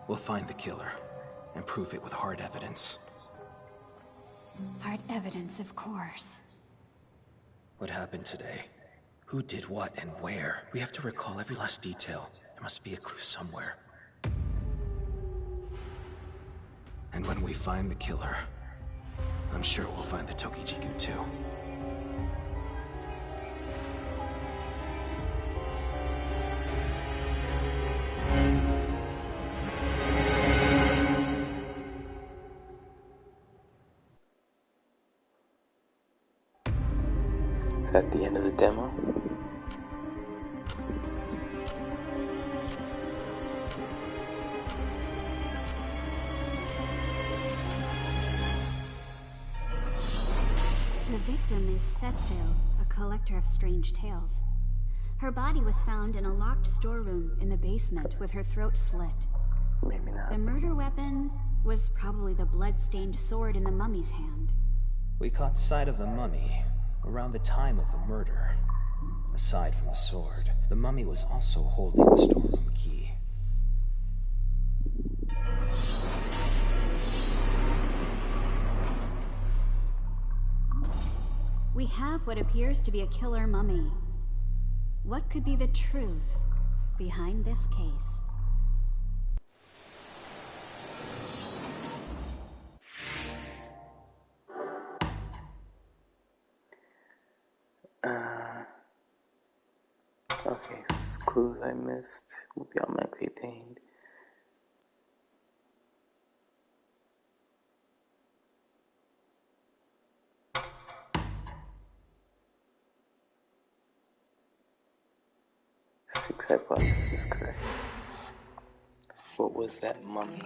We'll find the killer and prove it with hard evidence. Hard evidence, of course. What happened today? Who did what and where? We have to recall every last detail. There must be a clue somewhere. And when we find the killer, I'm sure we'll find the Tokichiku too. Is that the end of the demo? The victim is Setsu, a collector of strange tales. Her body was found in a locked storeroom in the basement with her throat slit. Maybe not. The murder weapon was probably the blood-stained sword in the mummy's hand. We caught sight of the mummy around the time of the murder. Aside from the sword, the mummy was also holding the storeroom key. We have what appears to be a killer mummy. What could be the truth behind this case? Okay, clues I missed will be automatically attained. 6 hypothesis correct. What was that mummy?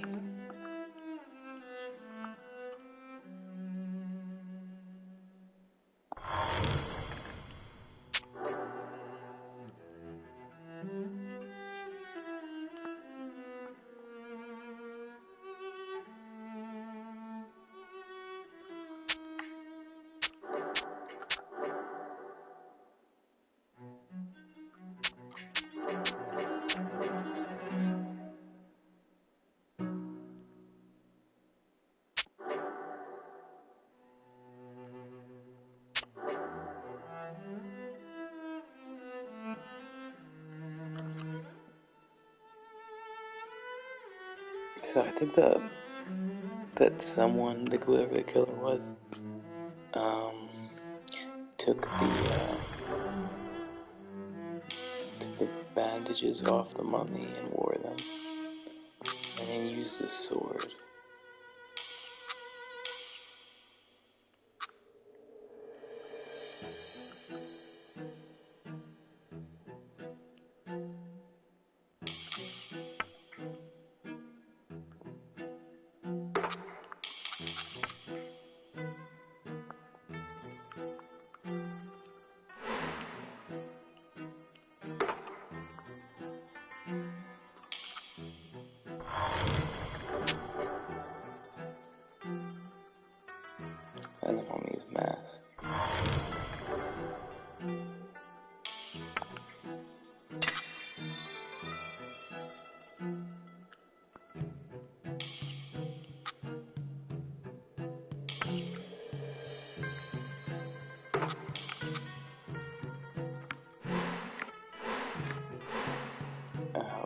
So I think that someone, whoever the killer was, took the bandages off the mummy and wore them, and then used the sword. And the mummy's mask.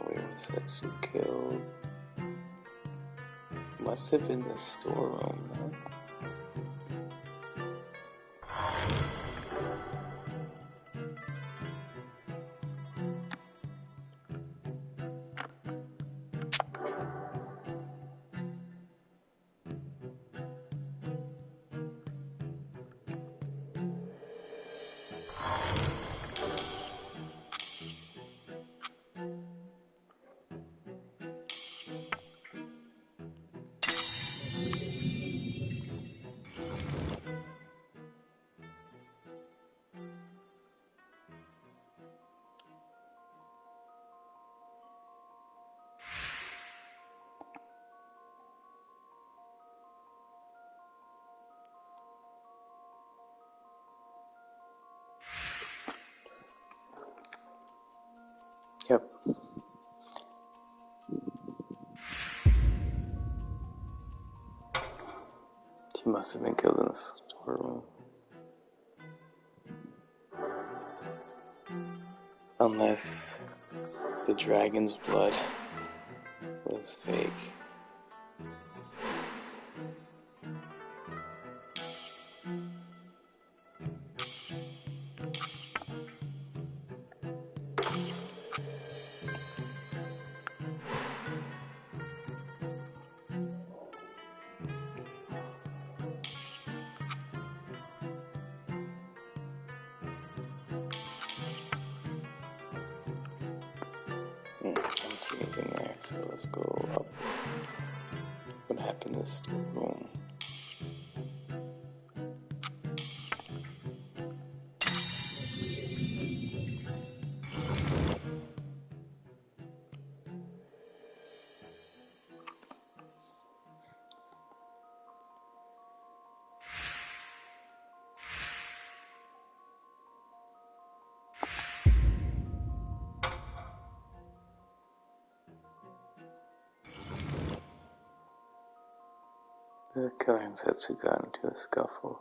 Where was Setsu killed? Must have been the storeroom, no? Yep. He must have been killed in the storeroom. Unless the dragon's blood was fake. Don't see anything there, so let's go up. What happened in this room? The killer and Setsu got into a scuffle.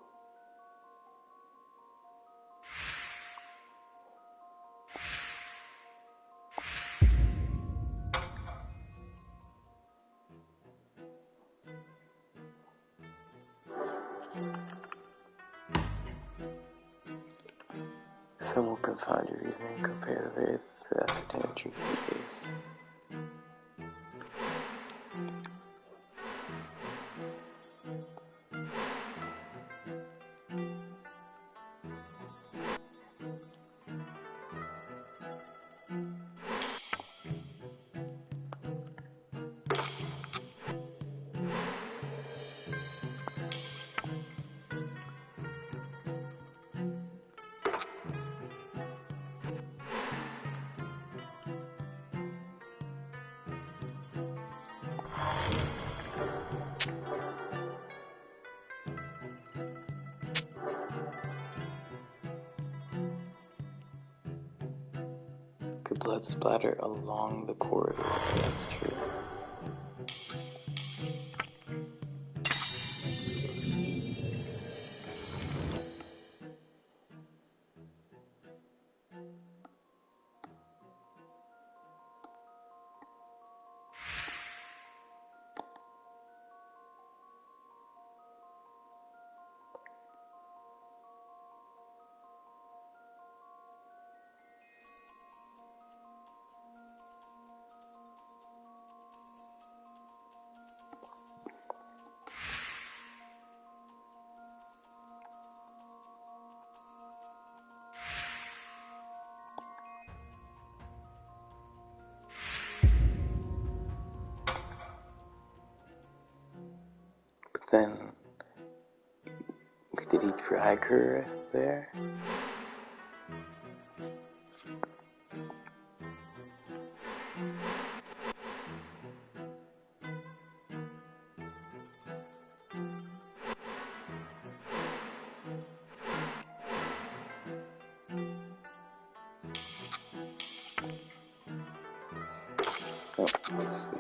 Some will confound your reasoning and compare the various to ascertain the truth of the case. Could blood splatter along the corridor? That's true. But then, did he drag her there? Oh, let's see.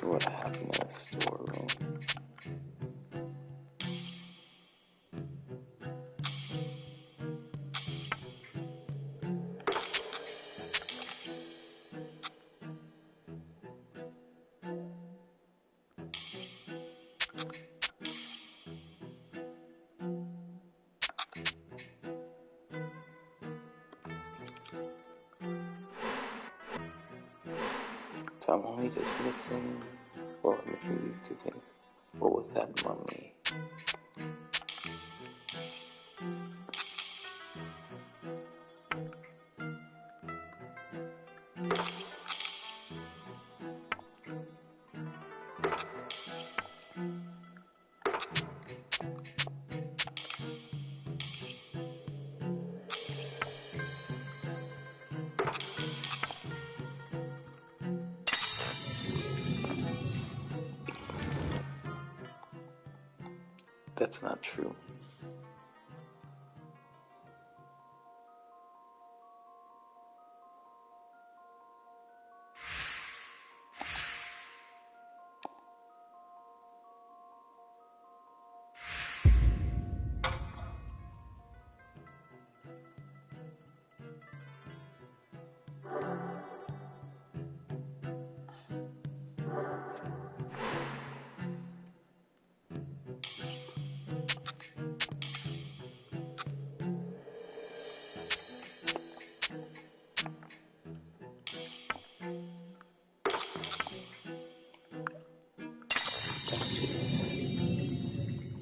So what happened in the storeroom? So I'm only just missing, well, I'm missing these two things. What was that mummy? That's not true.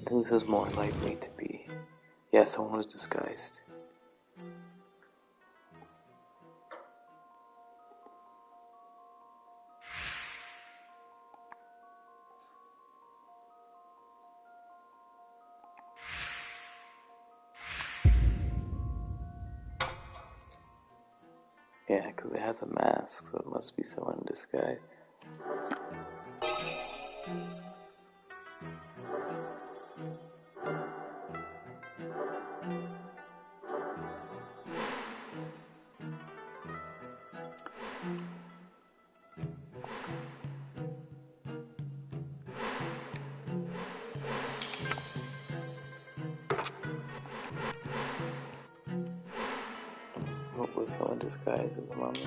This is more likely to be. Yeah, someone was disguised. Yeah, because it has a mask, so it must be someone in disguise. What was someone disguised as a mummy?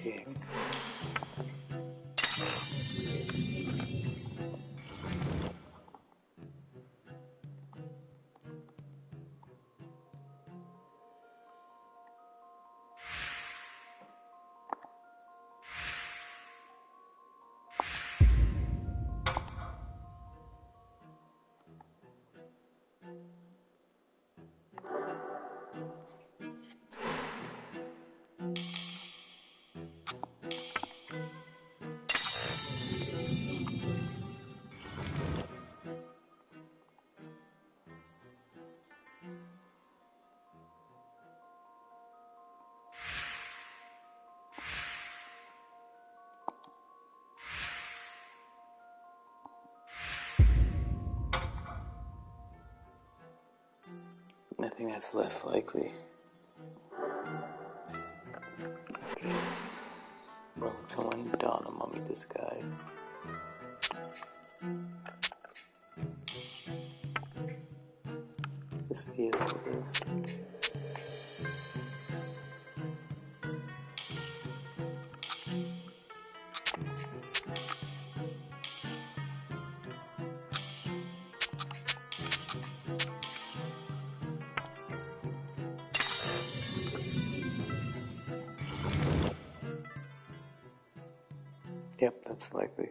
Okay. I think that's less likely. Okay. Well, someone don a mummy disguise. To steal this. Yep, that's likely.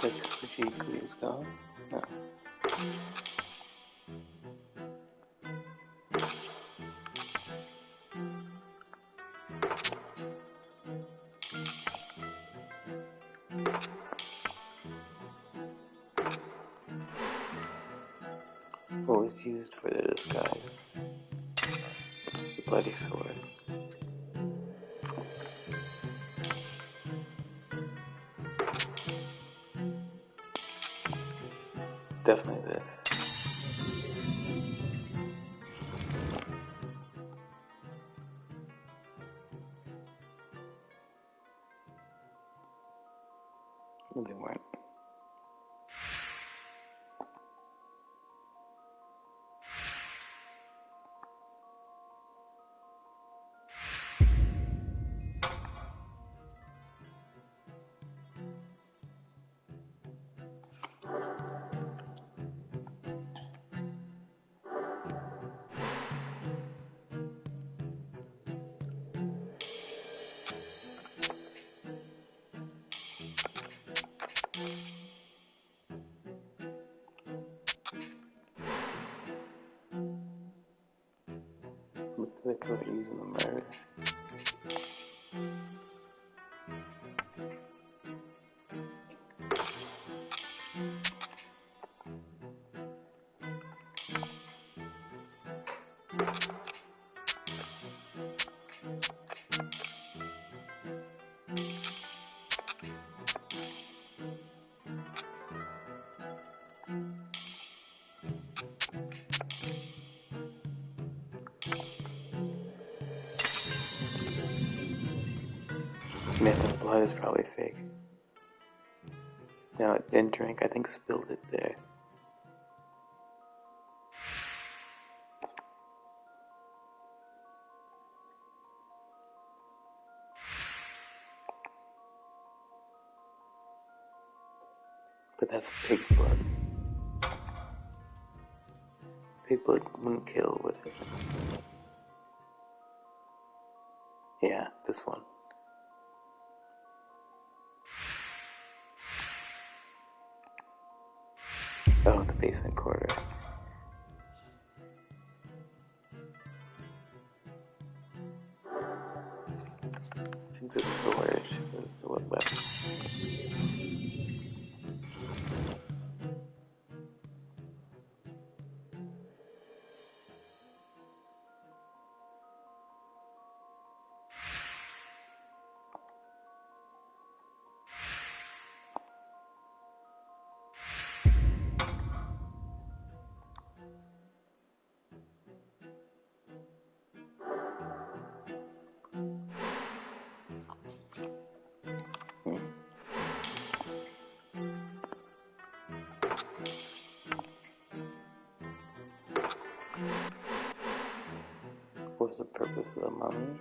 The Kajiku is gone? No. What was used for the disguise? The bloody sword. Definitely this. No, they weren't. What do they call it using the murder? Myth of blood is probably fake. No, it didn't drink. I think spilled it there. But that's pig blood. Pig blood wouldn't kill, would it? Yeah, this one. Oh, the basement corridor. think the storage was what weapon. What's the purpose of the mummy?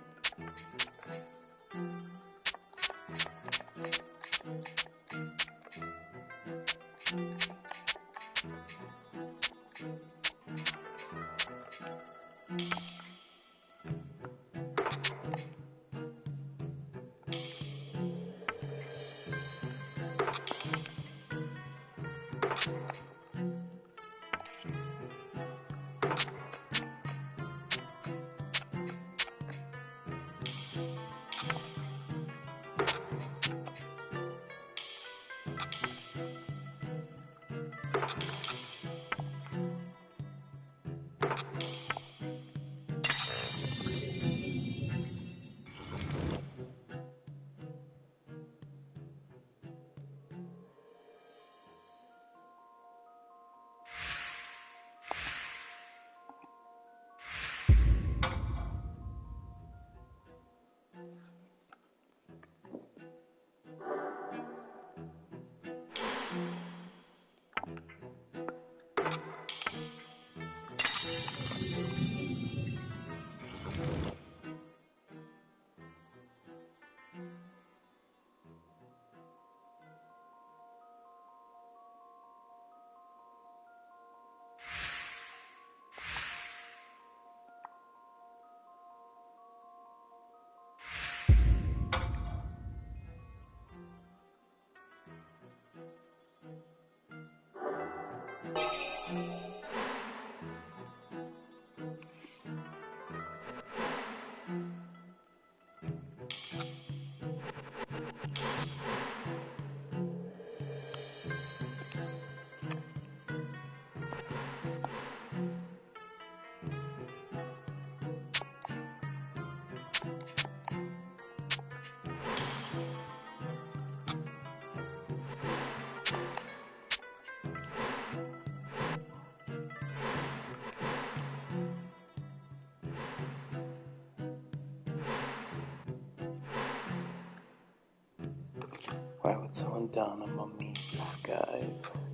Why would someone don a mummy disguise?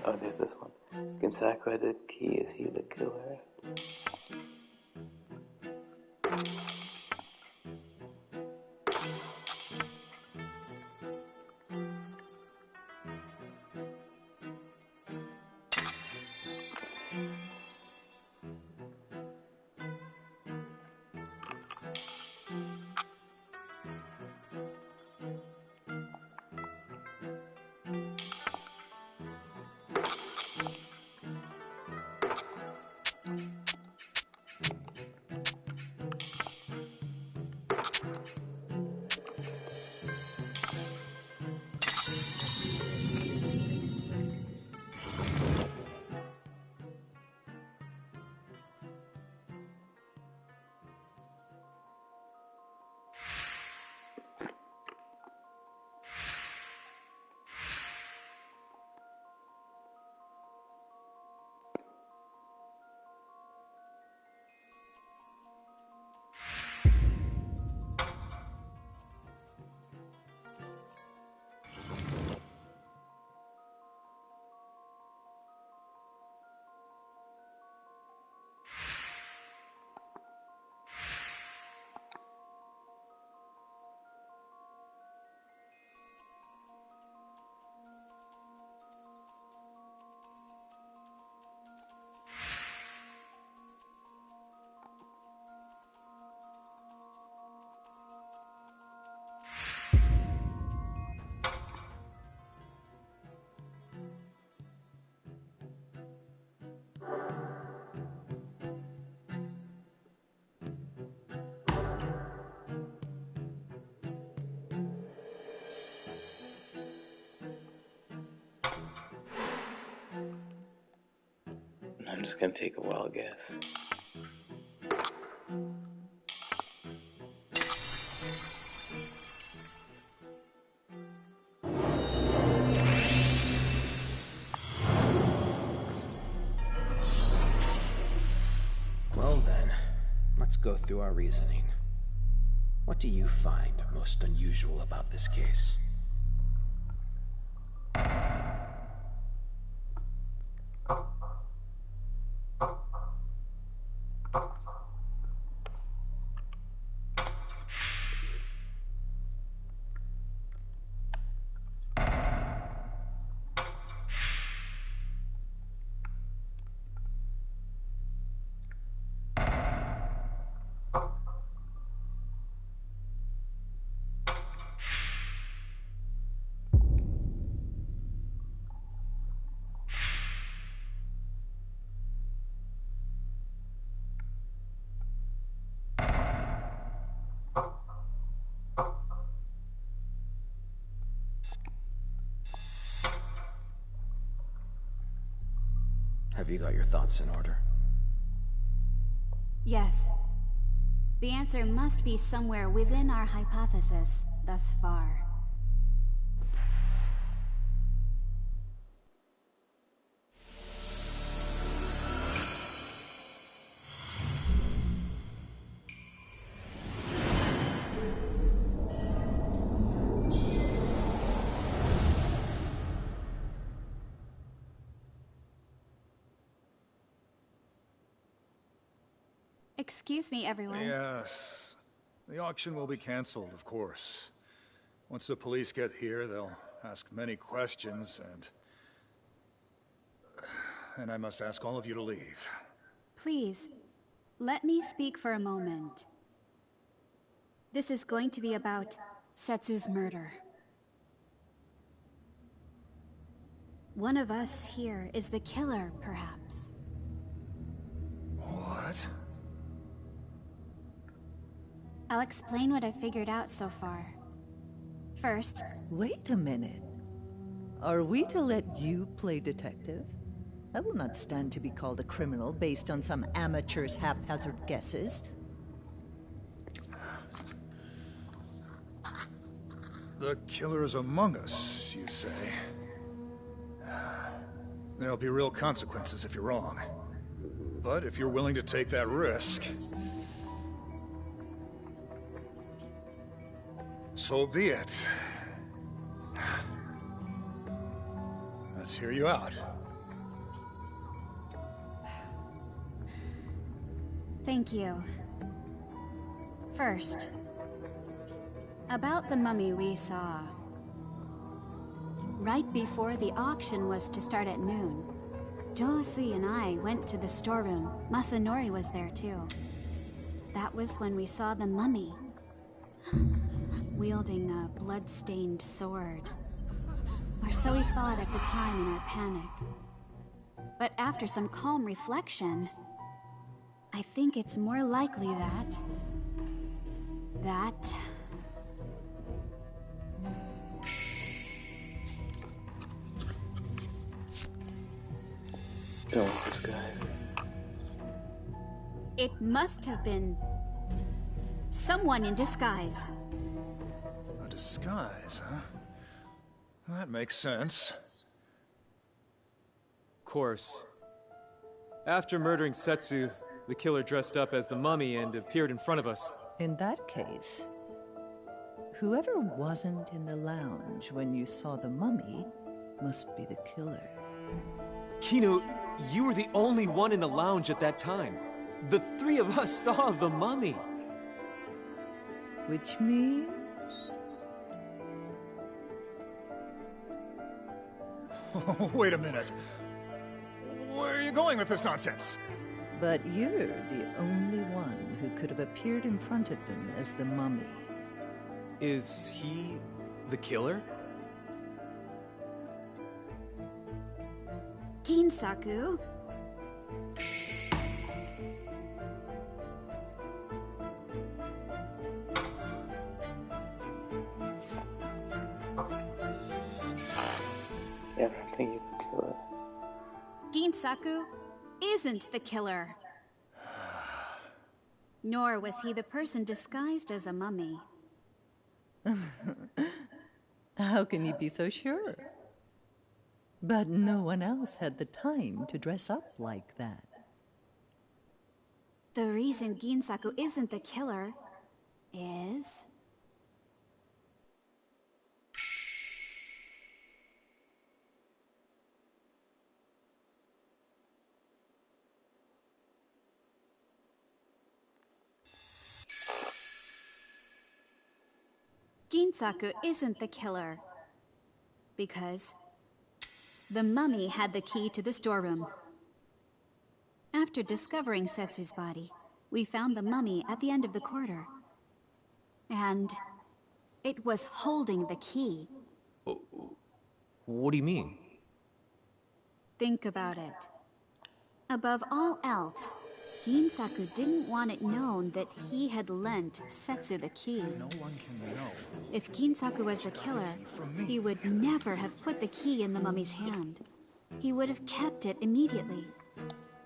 Oh, there's this one. Ginsaku had the key. Is he the killer? just gonna take a wild guess. Well then, let's go through our reasoning. What do you find most unusual about this case? Have you got your thoughts in order? Yes. The answer must be somewhere within our hypothesis thus far. Excuse me, everyone. Yes. The auction will be cancelled, of course. Once the police get here, they'll ask many questions, and I must ask all of you to leave. Please, let me speak for a moment. This is going to be about Setsu's murder. One of us here is the killer, perhaps. What? I'll explain what I've figured out so far. First... Wait a minute. Are we to let you play detective? I will not stand to be called a criminal based on some amateur's haphazard guesses. The killer is among us, you say? There'll be real consequences if you're wrong. But if you're willing to take that risk... so be it. Let's hear you out. Thank you. First, about the mummy we saw. Right before the auction was to start at noon, Josie and I went to the storeroom. Masanori was there too. That was when we saw the mummy, wielding a blood-stained sword. Or so we thought at the time in our panic. But after some calm reflection, I think it's more likely that... What's this guy? It must have been... someone in disguise. A disguise, huh? That makes sense. Of course. After murdering Setsu, the killer dressed up as the mummy and appeared in front of us. In that case, whoever wasn't in the lounge when you saw the mummy must be the killer. Kinu, you were the only one in the lounge at that time. The three of us saw the mummy. Which means... Wait a minute. Where are you going with this nonsense? But you're the only one who could have appeared in front of them as the mummy. Is he the killer? Ginsaku? Yeah, I think he's the killer. Ginsaku, isn't the killer. Nor was he the person disguised as a mummy. How can you be so sure? But no one else had the time to dress up like that. The reason Ginsaku isn't the killer is... Ginsaku isn't the killer because the mummy had the key to the storeroom. After discovering Setsu's body, we found the mummy at the end of the corridor. And it was holding the key. What do you mean? Think about it. Above all else, Ginsaku didn't want it known that he had lent Setsu the key. No one can know. If Ginsaku was the killer, he would never have put the key in the mummy's hand. He would have kept it immediately.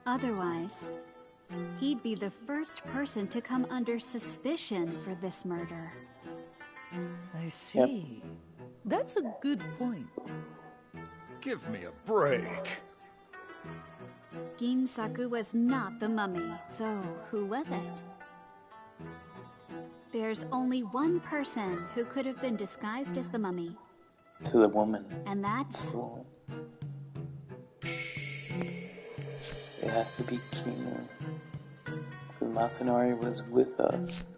Otherwise, he'd be the first person to come under suspicion for this murder. I see. Yep. That's a good point. Give me a break. Ginsaku was not the mummy, so who was it? There's only one person who could have been disguised as the mummy. To the woman. And that's... It has to be Kinu. Because Masanori was with us.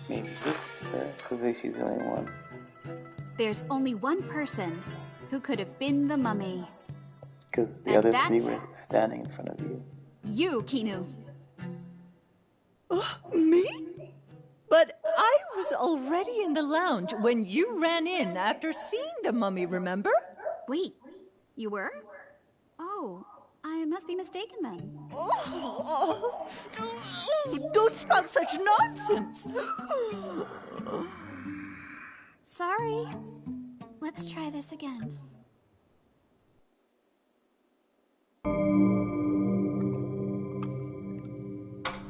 Maybe because she's the only one. There's only one person who could have been the mummy. Because the other three were standing in front of you. You, Kinu. Me? But I was already in the lounge when you ran in after seeing the mummy, remember? Wait, you were? Oh, I must be mistaken then. Don't spout such nonsense! Sorry. Let's try this again.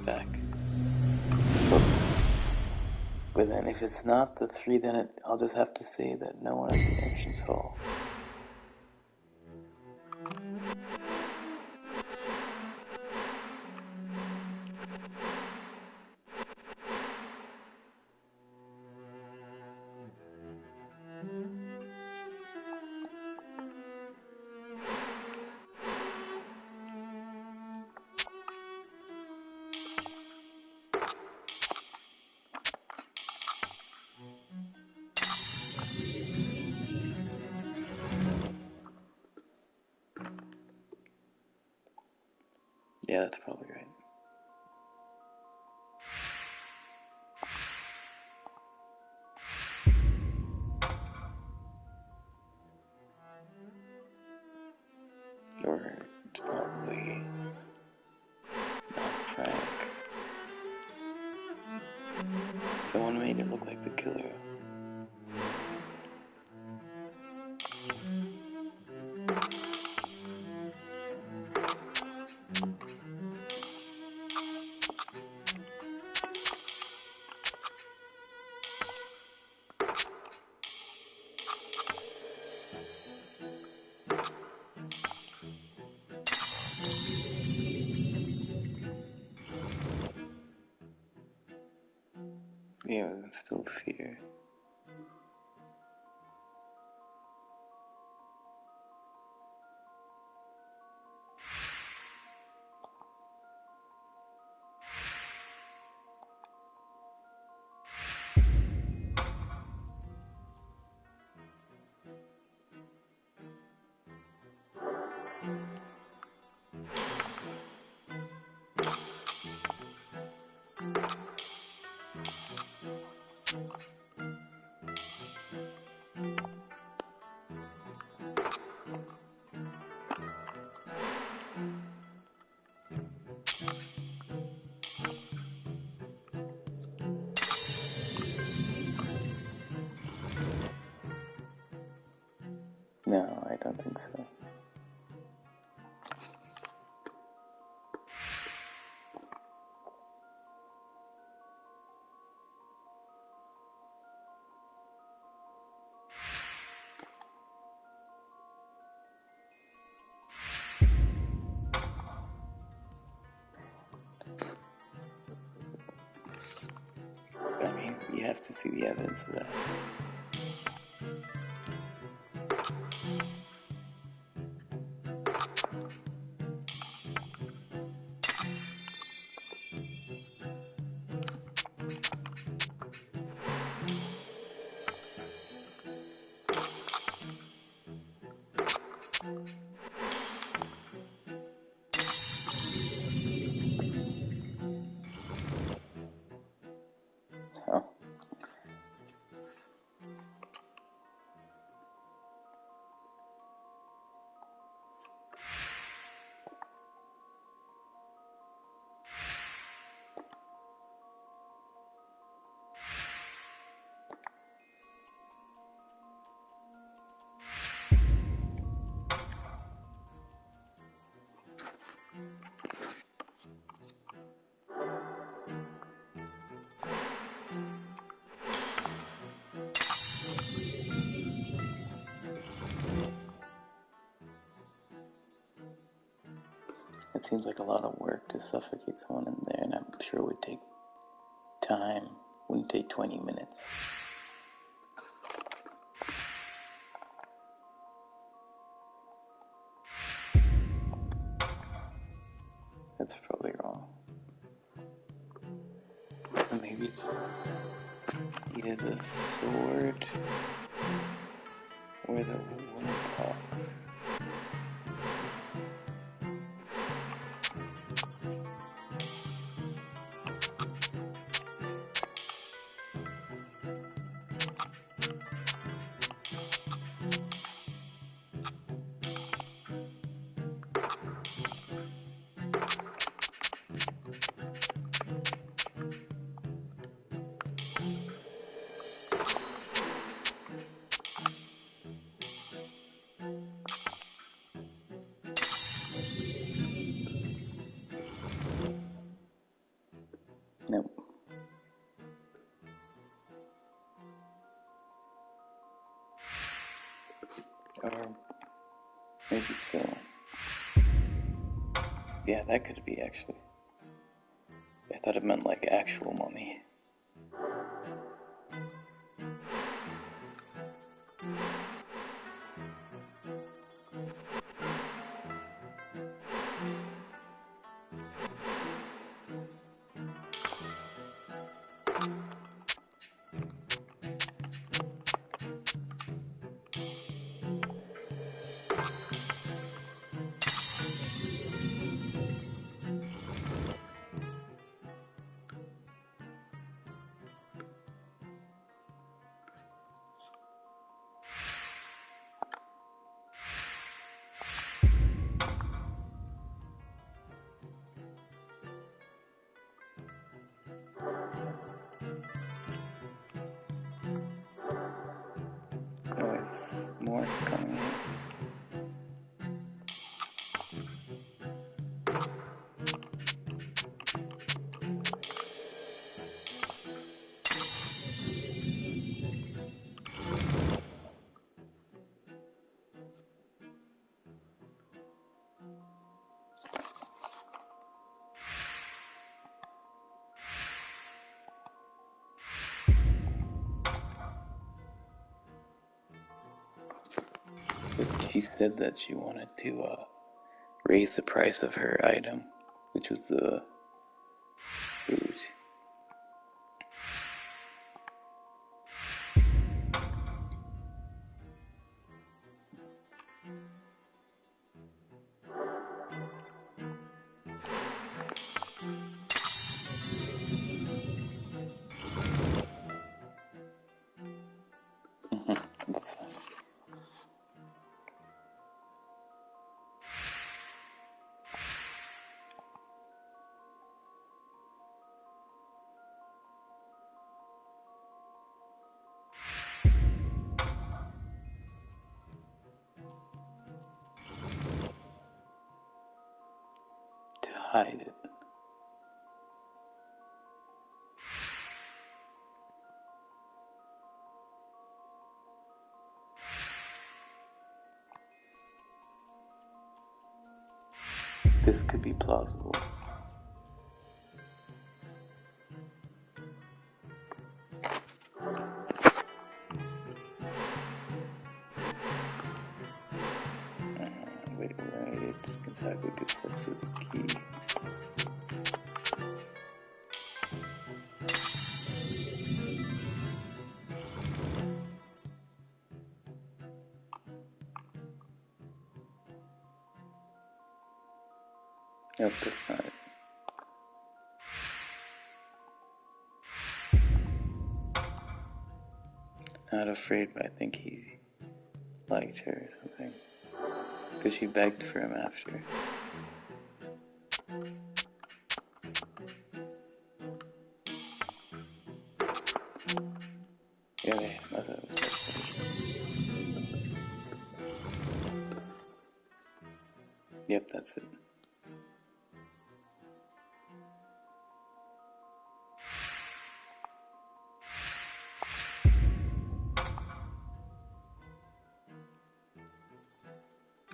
Back. But then if it's not the three, then I'll just have to say that no one at the entrance hall. Yeah, that's probably right. Or it's probably not Frank. Someone made it look like the killer. Yeah, there's still fear. No, I don't think so. I mean, you have to see the evidence of that. Oh. It seems like a lot of work to suffocate someone in there, and I'm sure it would take time. Wouldn't take 20 minutes. That's probably wrong. So maybe it's either the sword or the woman box. Nope. Or maybe so. Yeah, that could be actually. I thought it meant like actual mummy. Oh, there's more coming in. But she said that she wanted to raise the price of her item, which was the food. That's fine. hide it. This could be plausible. Wait, Ginsaku gives Setsu the key. Yep, that's not it. Not afraid, but I think he liked her or something. Because she begged for him after. Yeah, that's what I was expecting. Yep, that's it.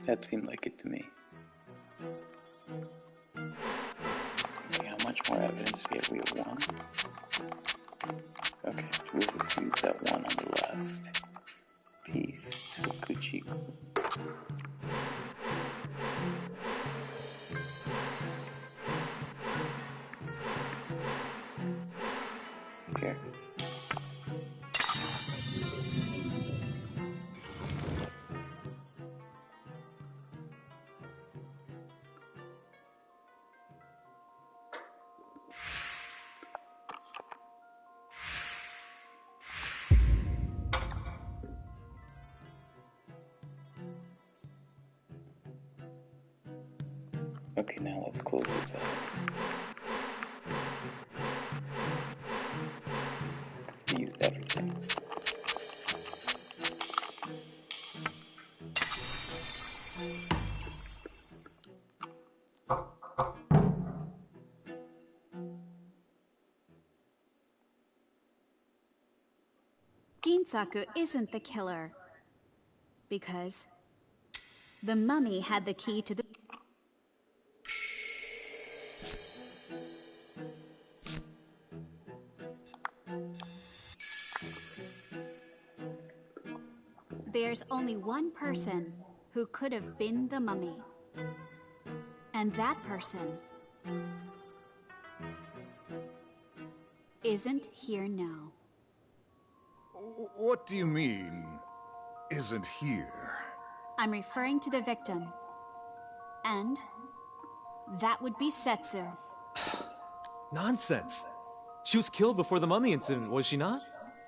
That seemed like it to me. Let's see, how much more evidence do we have? One? Okay, we'll just use that one on the last piece. Tokuchiku. Here. Okay, now let's close this out. Because we used everything. Ginsaku isn't the killer. Because the mummy had the key to the... There's only one person who could have been the mummy. And that person isn't here now. What do you mean, isn't here? I'm referring to the victim. And that would be Setsu. Nonsense. She was killed before the mummy incident, was she not?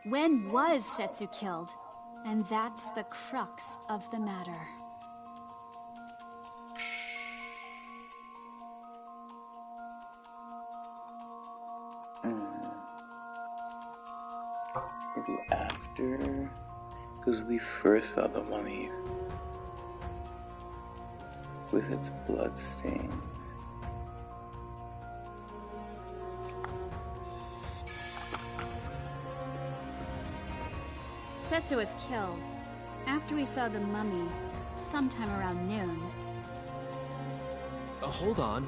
When was Setsu killed? And that's the crux of the matter. Maybe after... Because we first saw the mummy with its blood stains. Setsu was killed after we saw the mummy sometime around noon. Hold on.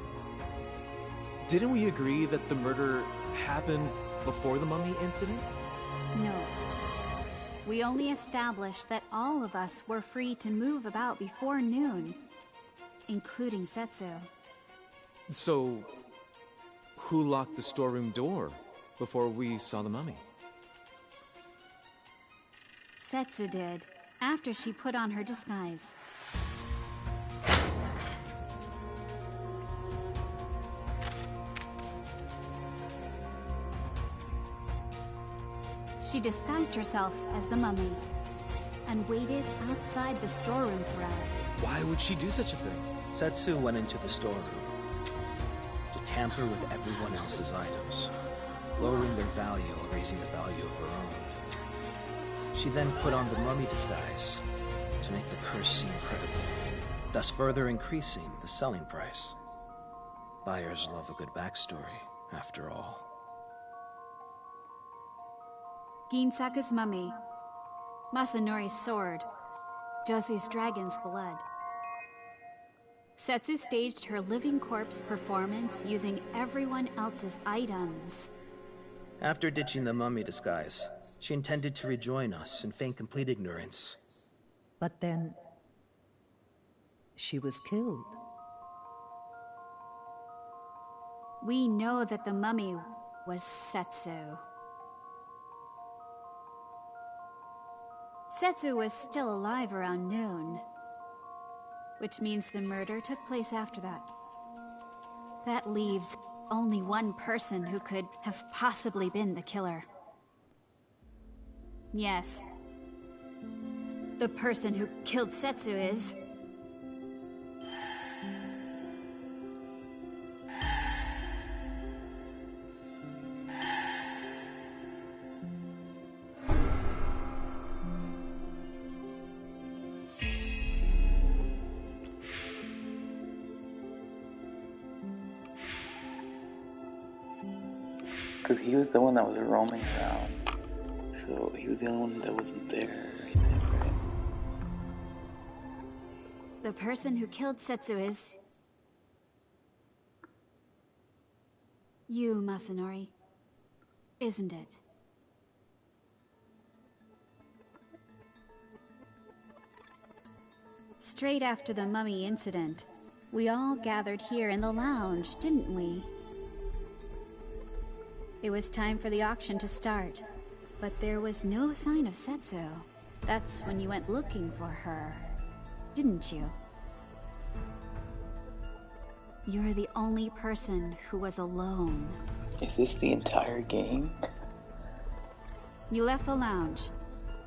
Didn't we agree that the murder happened before the mummy incident? No. We only established that all of us were free to move about before noon, including Setsu. So, who locked the storeroom door before we saw the mummy? Setsu did, after she put on her disguise. She disguised herself as the mummy and waited outside the storeroom for us. Why would she do such a thing? Setsu went into the storeroom to tamper with everyone else's items, lowering their value and raising the value of her own. She then put on the mummy disguise to make the curse seem credible, thus further increasing the selling price. Buyers love a good backstory, after all. Ginsaku's mummy, Masanori's sword, Josie's dragon's blood. Setsu staged her living corpse performance using everyone else's items. After ditching the mummy disguise, she intended to rejoin us and feign complete ignorance. But then, she was killed. We know that the mummy was Setsu. Setsu was still alive around noon, which means the murder took place after that. That leaves only one person who could have possibly been the killer. Yes. The person who killed Setsu is... Because he was the one that was roaming around. So he was the only one that wasn't there. Right? The person who killed Setsu is... you, Masanori. Isn't it? Straight after the mummy incident, we all gathered here in the lounge, didn't we? It was time for the auction to start, but there was no sign of Setsu. That's when you went looking for her, didn't you? You're the only person who was alone. Is this the entire game? You left the lounge,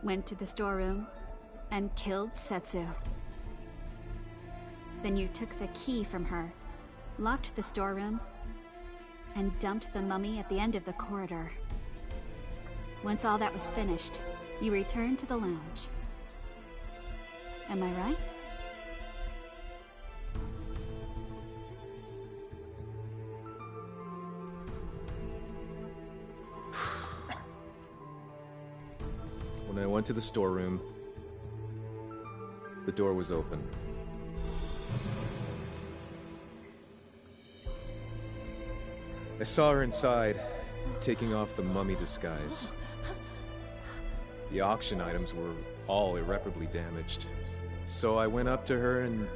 went to the storeroom, and killed Setsu. Then you took the key from her, locked the storeroom, and dumped the mummy at the end of the corridor. Once all that was finished, you returned to the lounge. Am I right? When I went to the storeroom, the door was open. I saw her inside, taking off the mummy disguise. The auction items were all irreparably damaged. So I went up to her and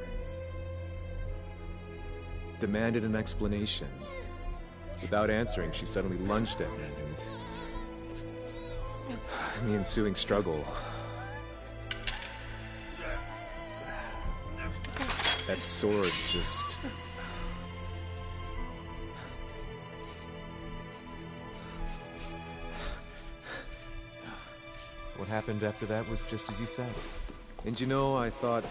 demanded an explanation. Without answering, she suddenly lunged at me, and in the ensuing struggle, that sword just... What happened after that was just as you said. And you know, I thought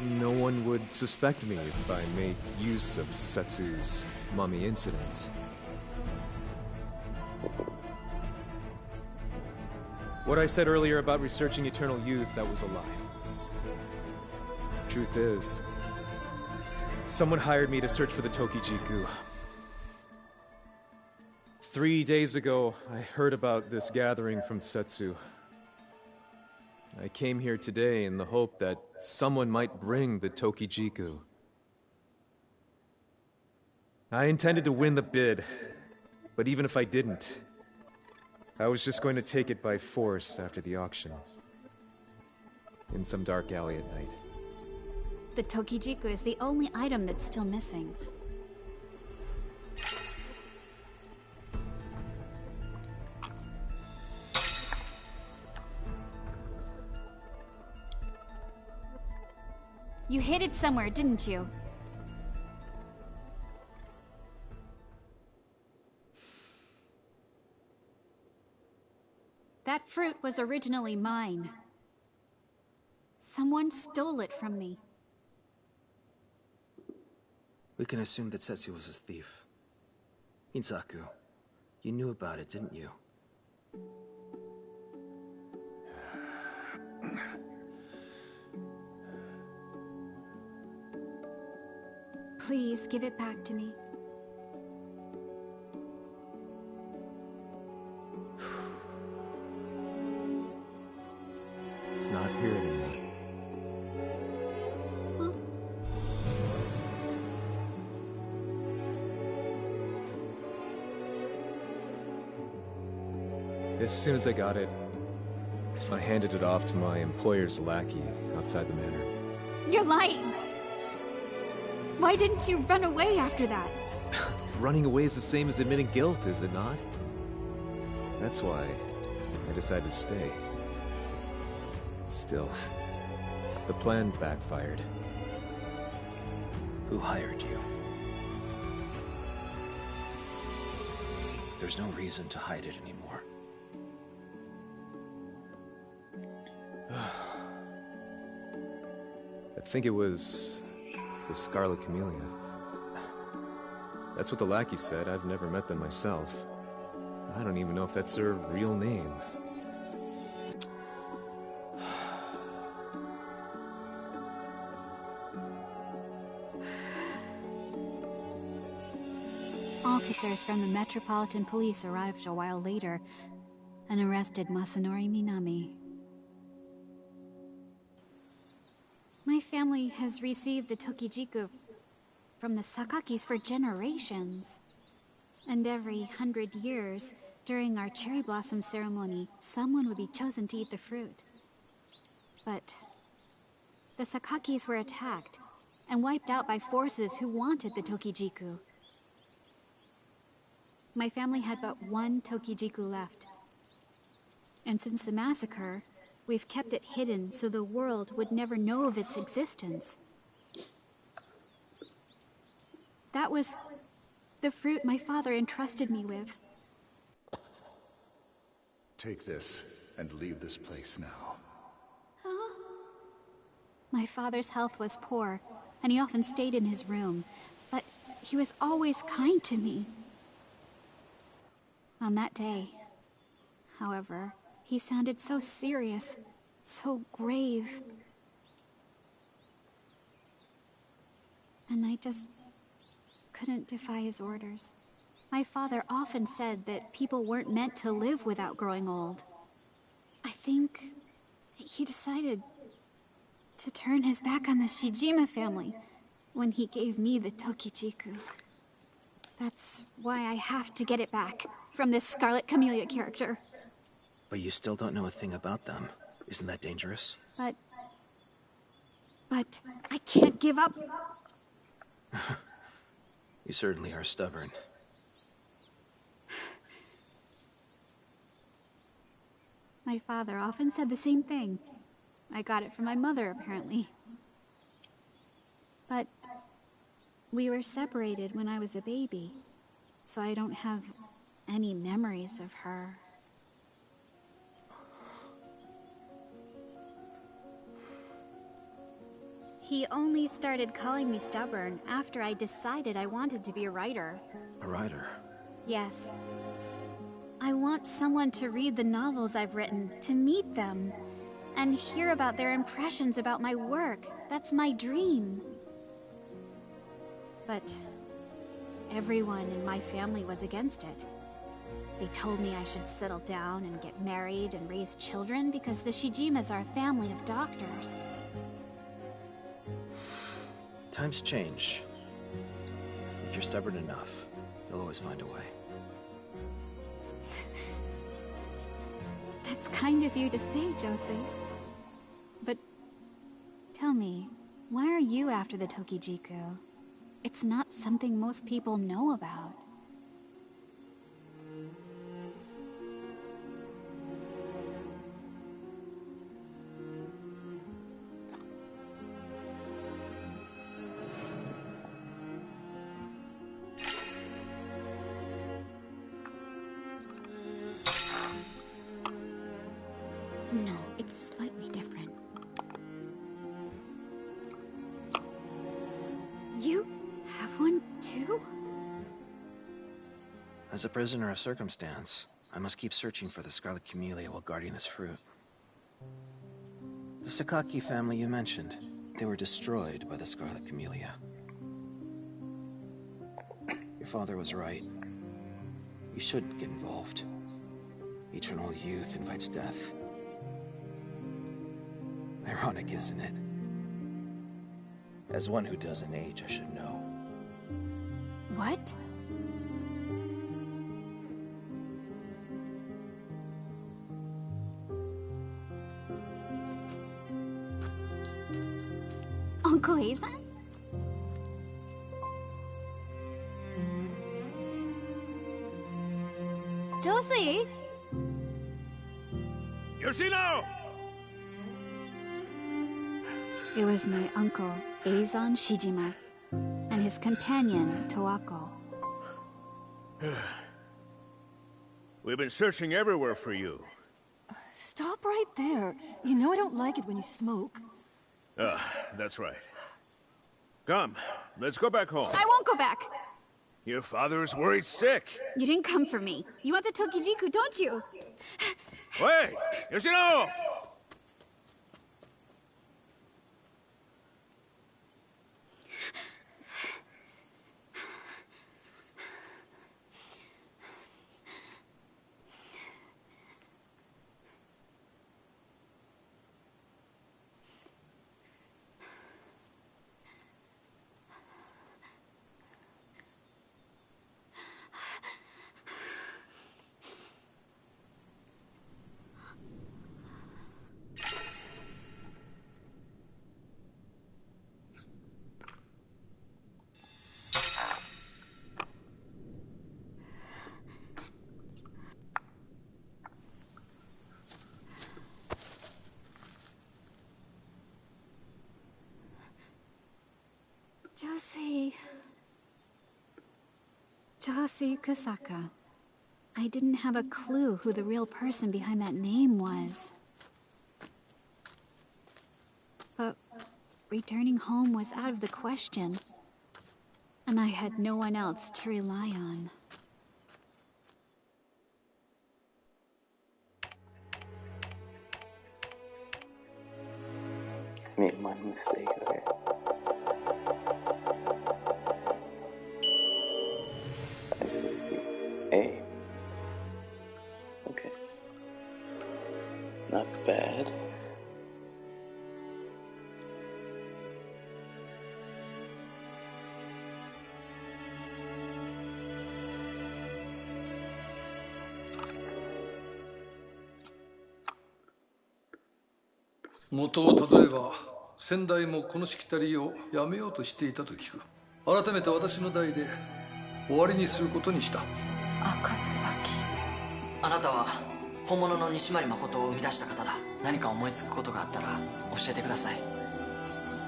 no one would suspect me if I made use of Setsu's mummy incident. What I said earlier about researching eternal youth, that was a lie. The truth is, someone hired me to search for the Tokijiku. 3 days ago, I heard about this gathering from Setsu. I came here today in the hope that someone might bring the Tokijiku. I intended to win the bid, but even if I didn't, I was just going to take it by force after the auction. In some dark alley at night. The Tokijiku is the only item that's still missing. You hid it somewhere, didn't you? That fruit was originally mine. Someone stole it from me. We can assume that Setsu was a thief. Ginsaku, you knew about it, didn't you? Please give it back to me. It's not here anymore. Huh? As soon as I got it, I handed it off to my employer's lackey outside the manor. You're lying! Why didn't you run away after that? Running away is the same as admitting guilt, is it not? That's why I decided to stay. Still, the plan backfired. Who hired you? There's no reason to hide it anymore. I think it was the Scarlet Camellia. That's what the lackey said. I've never met them myself. I don't even know if that's their real name. Officers from the Metropolitan Police arrived a while later and arrested Masanori Minami. My family has received the Tokijiku from the Sakakis for generations. And every 100 years, during our cherry blossom ceremony, someone would be chosen to eat the fruit. But the Sakakis were attacked and wiped out by forces who wanted the Tokijiku. My family had but one Tokijiku left. And since the massacre, we've kept it hidden so the world would never know of its existence. That was the fruit my father entrusted me with. Take this and leave this place now. Huh? My father's health was poor, and he often stayed in his room, but he was always kind to me. On that day, however, he sounded so serious, so grave. And I just couldn't defy his orders. My father often said that people weren't meant to live without growing old. I think he decided to turn his back on the Shijima family when he gave me the Tokijiku. That's why I have to get it back from this Scarlet Camellia character. But you still don't know a thing about them. Isn't that dangerous? But I can't give up. You certainly are stubborn. My father often said the same thing. I got it from my mother, apparently. But we were separated when I was a baby, so I don't have any memories of her. He only started calling me stubborn after I decided I wanted to be a writer. A writer? Yes. I want someone to read the novels I've written, to meet them, and hear about their impressions about my work. That's my dream. But everyone in my family was against it. They told me I should settle down and get married and raise children because the Shijimas are a family of doctors. Times change. If you're stubborn enough, you'll always find a way. That's kind of you to say, Josie. But tell me, why are you after the Tokijiku? It's not something most people know about. No, it's slightly different. You have one too? As a prisoner of circumstance, I must keep searching for the Scarlet Camellia while guarding this fruit. The Sakaki family you mentioned, they were destroyed by the Scarlet Camellia. Your father was right. You shouldn't get involved. Eternal youth invites death. Ironic, isn't it? As one who doesn't age, I should know. What? Uncle Azan? Josie! Yoshino! It was my uncle, Azan Shijima, and his companion, Toako. We've been searching everywhere for you. Stop right there. You know I don't like it when you smoke. That's right. Come, let's go back home. I won't go back! Your father is worried sick. You didn't come for me. You want the Tokijiku, don't you? Wait! Yoshino! Josie Kusaka. I didn't have a clue who the real person behind that name was. But returning home was out of the question, and I had no one else to rely on. I made one mistake there. A. Okay. Not bad.元をたどれば先代もこのしきたりをやめようとしていたと聞く。改めて私の代で終わりにすることにした。赤椿。あなたは本物の西成誠を生み出した方だ。何か思いつくことがあったら教えてください。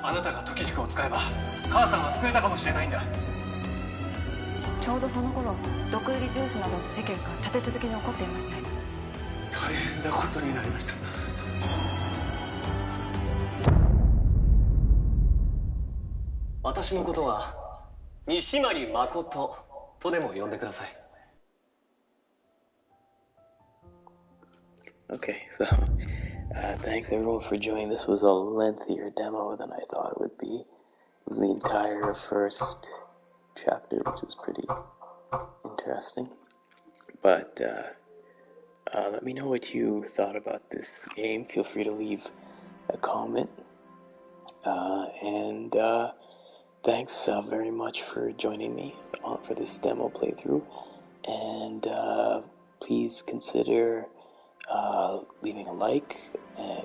あなたが時軸を使えば母さんは救えたかもしれないんだ。ちょうどその頃毒入りジュースなどの事件が立て続けに起こっていますね。大変なことになりました。私のことは西成誠とでも呼んでください。Okay, so thanks everyone for joining. This was a lengthier demo than I thought it would be. It was the entire first chapter, which is pretty interesting. But let me know what you thought about this game. Feel free to leave a comment. And thanks very much for joining me for this demo playthrough. And please consider leaving a like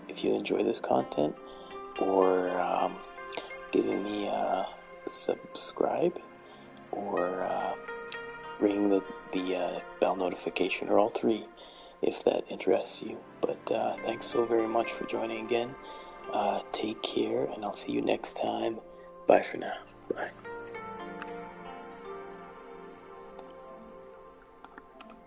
if you enjoy this content, or giving me a subscribe, or ringing the bell notification, or all three if that interests you. But thanks so very much for joining again. Take care, and I'll see you next time. Bye for now. Bye.